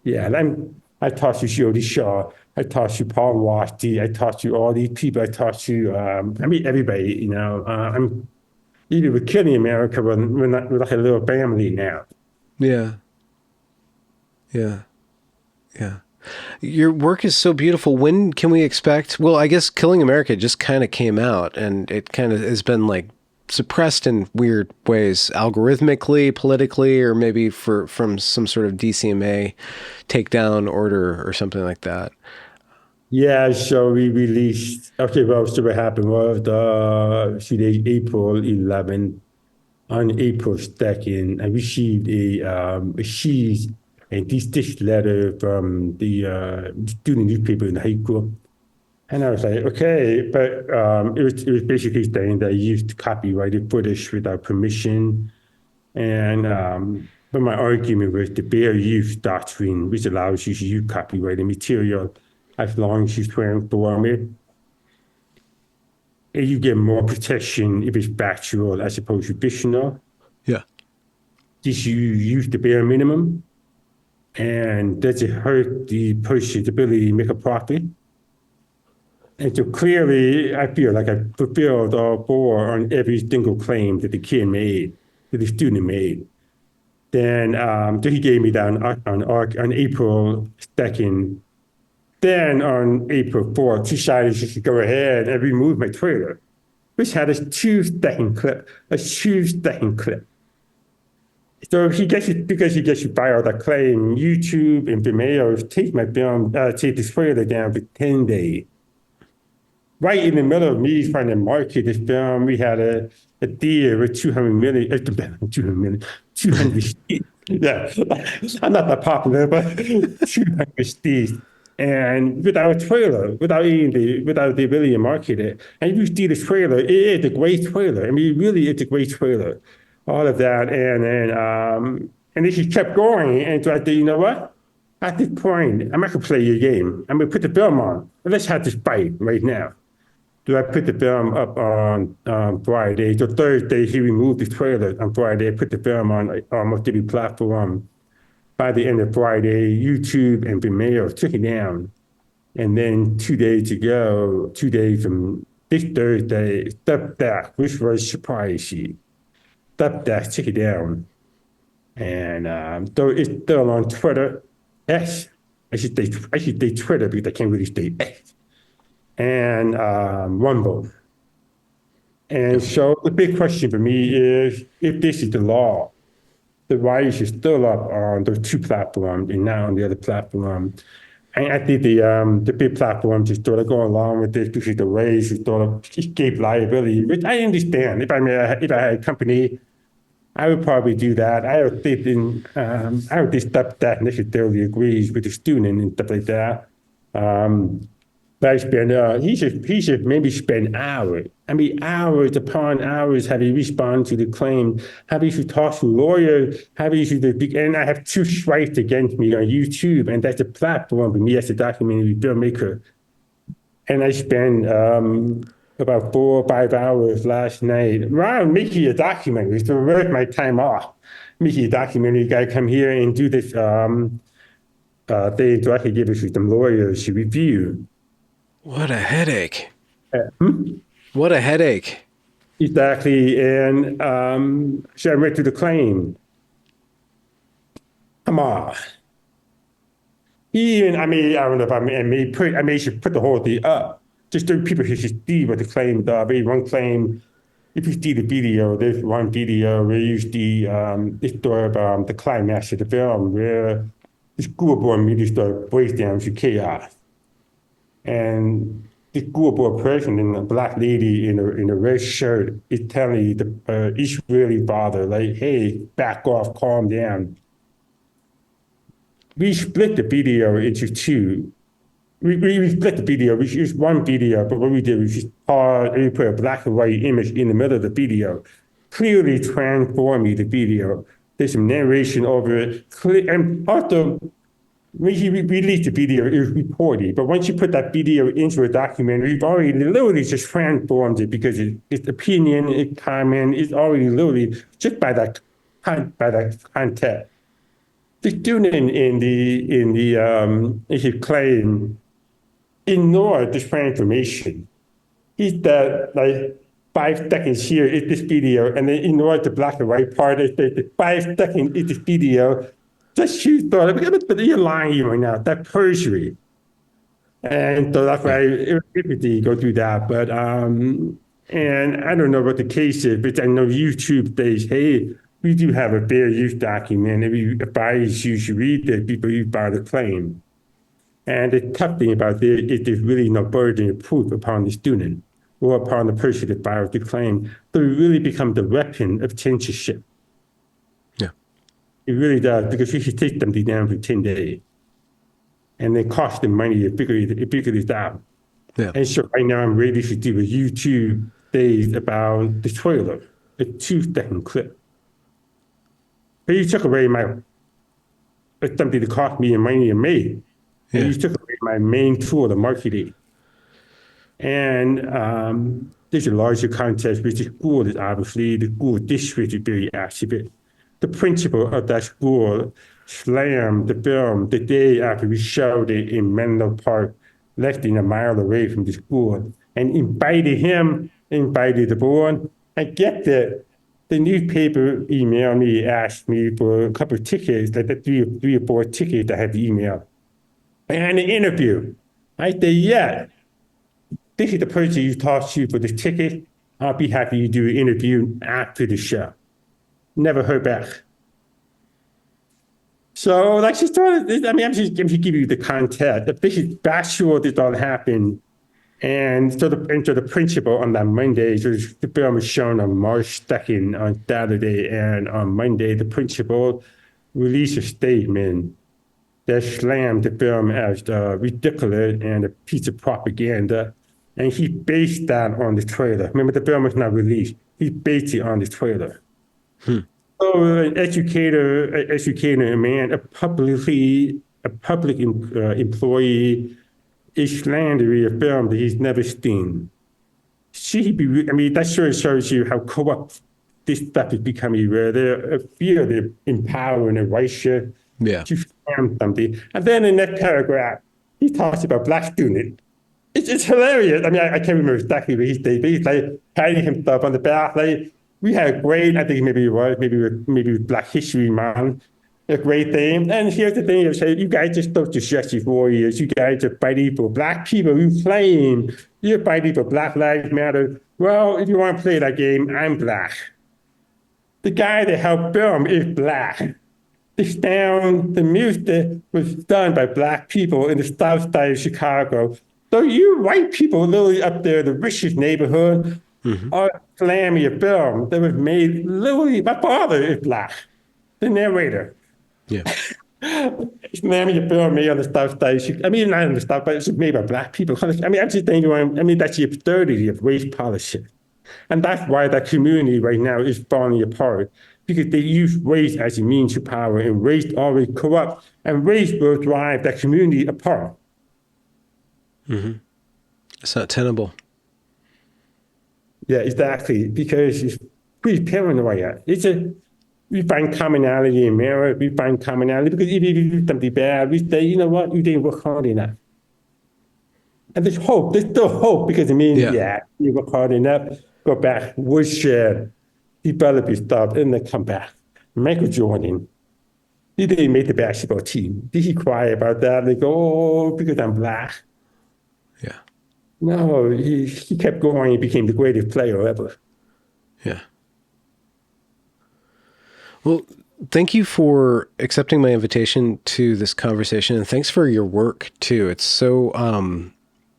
Speaker 2: Yeah, and I talked to Jody Shaw, I talked to Paul Wachty, I talked to all these people. I talked to, I mean, everybody. I'm even with Killing America, we're like a little family now.
Speaker 1: Yeah. Yeah. Yeah. Your work is so beautiful. When can we expect? Well, I guess Killing America just kind of came out, and it kind of has been like suppressed in weird ways, algorithmically, politically, or maybe from some sort of DCMA takedown order or something like that.
Speaker 2: Yeah, so we released, okay, well, so what happened was today, April 11th, on April 2nd, I received a sheet and this letter from the student newspaper in high school. And I was like, okay, but it was basically saying that I used copyrighted footage without permission. And but my argument was the fair use doctrine, which allows you to use copyrighted material as long as you transform it. And you get more protection if it's factual as opposed to fictional.
Speaker 1: Yeah.
Speaker 2: Did you use the bare minimum? And does it hurt the person's ability to make a profit? And so clearly, I feel like I fulfilled all four on every single claim that the kid made, that the student made. Then so he gave me that on April 2nd. Then on April 4th, he decided she should go ahead and remove my trailer, which had a 2 second clip, a 2 second clip. So he gets it because he gets you filed a claim. YouTube and Vimeo take my film, take this trailer down for 10 days. Right in the middle of me trying to market this film, we had a deal with 200 million, 200 million, 200 Steeds. Yeah, I'm not that popular, but 200 Steeds. And without a trailer, without the ability to market it, and you see the trailer, it is a great trailer. I mean, really, it's a great trailer. All of that, and then she kept going, and so I said, you know what? At this point, I'm not gonna play your game. I'm gonna put the film on. Let's have this fight right now. So I put the film up on Friday. So Thursday, he removed the trailer on Friday. I put the film on almost every platform. By the end of Friday, YouTube and Vimeo took it down. And then 2 days ago, 2 days from this Thursday, Stepdad, which was surprising, Stepdad took it down. And so it's still on Twitter, X. I should say Twitter because I can't really say X. And Rumble. And so the big question for me is, if this is the law, then why is it still up on those two platforms and not on the other platform? And I think the big platforms just sort of go along with this because the ways to sort of escape liability, which I understand. If I had a company, I would probably do that. I would think stuff that necessarily agrees with the student and stuff like that. But he should maybe spend hours. I mean, hours upon hours having respond to the claim, having to talk to lawyers, having to, and I have two strikes against me on YouTube, and that's a platform for me as a documentary filmmaker. And I spent about 4 or 5 hours last night around making a documentary. So worth my time off, making a documentary. You gotta come here and do this thing so I could give it to some lawyers to review.
Speaker 1: What a headache.
Speaker 2: Hmm?
Speaker 1: What a headache.
Speaker 2: Exactly. And so I went through the claim. Come on. Even, I mean, I don't know if I may should put the whole thing up. Just so people should see what the claim is. I mean, one claim, if you see the video, there's one video where you see the story of the climax of the film where the school board meeting started breaks down to chaos. And the school board president, a black lady in a red shirt, is telling the Israeli father, like, hey, back off, calm down. We split the video into two. We split the video. We used one video, but what we did was we put a black and white image in the middle of the video, clearly transforming the video. There's some narration over it. And also, when he released the video, it was reported. But once you put that video into a documentary, you've already literally just transformed it because its opinion, its comment is already literally just by that content. The student in his claim ignored this transformation. He said, like, 5 seconds here is this video, and then ignored the black and white part. They said 5 seconds is this video. Just she thought, but you're lying right now. That's perjury. And so that's why it go through that. But and I don't know what the case is, but I know YouTube says, hey, we do have a fair use document. If you advise you should read it before you file the claim. And the tough thing about this is there's really no burden of proof upon the student or upon the person that files the claim. So it really becomes the weapon of censorship.
Speaker 1: Yeah.
Speaker 2: It really does, because you should take them down for 10 days. And then cost them money to figure this out.
Speaker 1: Yeah.
Speaker 2: And so right now I'm ready to do a YouTube days about the trailer, a 2 second clip. But you took away something that cost me money and me. And you took away my main tool, the marketing. And there's a larger context, which the school is obviously, the school district is very active. The principal of that school slammed the film the day after we showed it in Menlo Park, less than a mile away from the school, and invited the board. I get that. The newspaper emailed me, asked me for a couple of tickets, like the three or four tickets I had to email. And an interview. I say, yeah, this is the person you talk to for the ticket. I'll be happy to do an interview after the show. Never heard back. So, like, she started, I mean, I'm just give you the context. This is factual, this all happened. And so the principal on that Monday, so the film was shown on March 2nd on Saturday, and on Monday, the principal released a statement that slammed the film as ridiculous and a piece of propaganda. And he based that on the trailer. Remember, the film was not released. He based it on the trailer.
Speaker 1: Hmm.
Speaker 2: So educator, a man, a public employee is slandering a film that he's never seen. I mean, that sure shows you how corrupt this stuff is becoming, where they feel they're empowering a white shirt
Speaker 1: Yeah.
Speaker 2: to slam something. And then in that paragraph, he talks about black students. It's hilarious. I mean, I can't remember exactly what he said, but he's like patting himself on the back. Like, we had a great, I think maybe it was, maybe it was Black History Month, a great thing. And here's the thing, you guys just don't just justice warriors. You guys are fighting for black people. You claim you're fighting for Black Lives Matter. Well, if you want to play that game, I'm black. The guy that helped film is black. The music was done by black people in the south side of Chicago. So you white people literally up there, the richest neighborhood, are slamming a film that was made literally, my father is black, the narrator.
Speaker 1: Yeah.
Speaker 2: Slamming a film made on the south side. I mean, not on the south, but it's made by black people. I mean, I'm just thinking, I mean, that's the absurdity of race politics. And that's why that community right now is falling apart, because they use race as a means to power, and race always corrupts, and race will drive that community apart.
Speaker 1: It's not tenable.
Speaker 2: Yeah, exactly, because it's pretty paranoia. We find commonality in merit, we find commonality, because if you do something bad, we say, you know what, you didn't work hard enough. And there's hope, there's still hope, because it means, yeah, you work hard enough, go back, woodshed, develop your stuff, and then come back. Michael Jordan, he didn't make the basketball team. Did he cry about that? They go, oh, because I'm black.
Speaker 1: Yeah.
Speaker 2: No, he kept going. He became the greatest player ever.
Speaker 1: Yeah. Well, thank you for accepting my invitation to this conversation, and thanks for your work too. It's so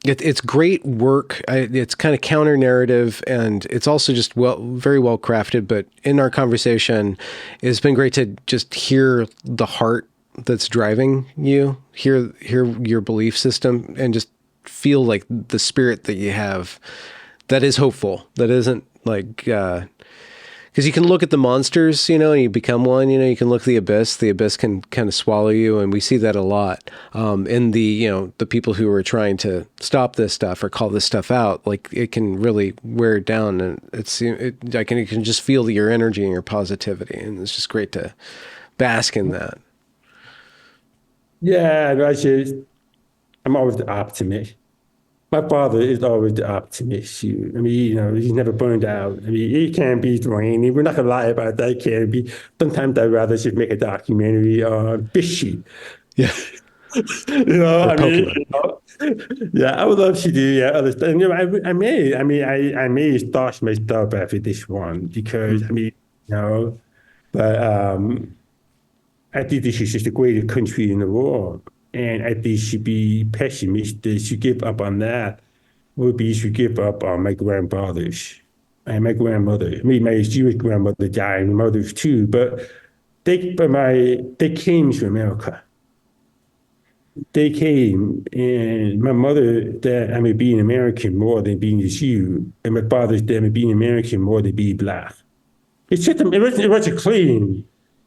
Speaker 1: it's great work. It's kind of counter narrative, and it's also just very well crafted. But in our conversation, it's been great to just hear the heart that's driving you, hear your belief system, and just feel like the spirit that you have that is hopeful, that isn't like, because you can look at the monsters, and you become one, you can look at the abyss can kind of swallow you. And we see that a lot in the people who are trying to stop this stuff or call this stuff out. Like, it can really wear it down, and you can just feel your energy and your positivity. And it's just great to bask in that.
Speaker 2: Yeah, I'm always the optimist. My father is always the optimist. I mean, he's never burned out. I mean, it can be draining. We're not gonna lie about that. It can be. Sometimes I'd rather just make a documentary on fishy.
Speaker 1: Yeah.
Speaker 2: I mean,
Speaker 1: Pokemon.
Speaker 2: yeah, I would love to do other stuff. I may start myself after this one, because but I think this is just the greatest country in the world. And I think should be pessimistic, should give up on that, should give up on my grandfathers and my grandmother. I mean, my Jewish grandmother died, and mothers too, but they came to America. They came, and my mother, being American more than being a Jew, and my father's being American more than being black. It wasn't clean,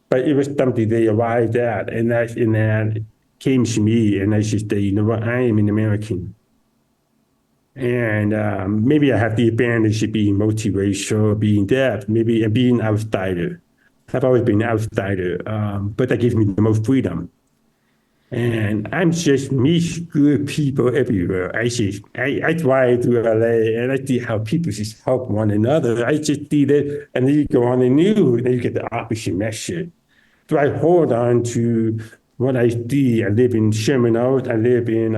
Speaker 2: but it was something they arrived at, and that came to me, and I just say, you know what, I am an American. And maybe I have the advantage of being multiracial, being deaf, maybe, and being an outsider. I've always been an outsider, but that gives me the most freedom. And I'm just meet good people everywhere. I drive through LA, and I see how people just help one another. I just see that, and then you go on the news, and you get the opposite message. So I hold on to what I see. I live in Sherman Oaks. I live in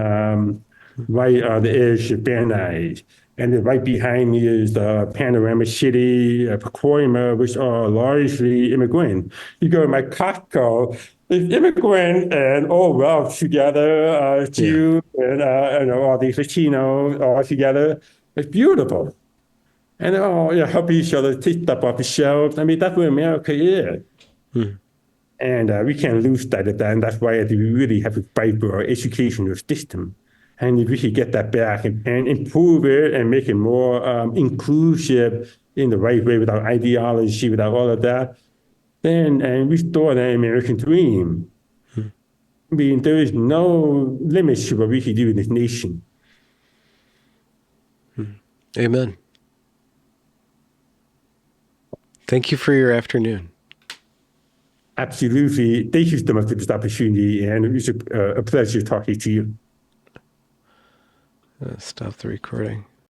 Speaker 2: right on the edge of Van Nuys. And then right behind me is the Panorama City, Pacoima, which are largely immigrant. You go to my Costco, it's immigrant and all Ralphs together,
Speaker 1: Yeah.
Speaker 2: Jew and all these Latinos all together. It's beautiful. And they all help each other take stuff off the shelves. I mean, that's what America is.
Speaker 1: Mm.
Speaker 2: And we can't lose that, and that's why we really have to fight for our educational system. And if we could get that back and improve it and make it more inclusive in the right way without ideology, without all of that, then and restore the American dream.
Speaker 1: Mm.
Speaker 2: I mean, there is no limits to what we can do in this nation.
Speaker 1: Mm. Amen. Thank you for your afternoon.
Speaker 2: Absolutely. Thank you so much for this opportunity, and it was a pleasure talking to you.
Speaker 1: Stop the recording.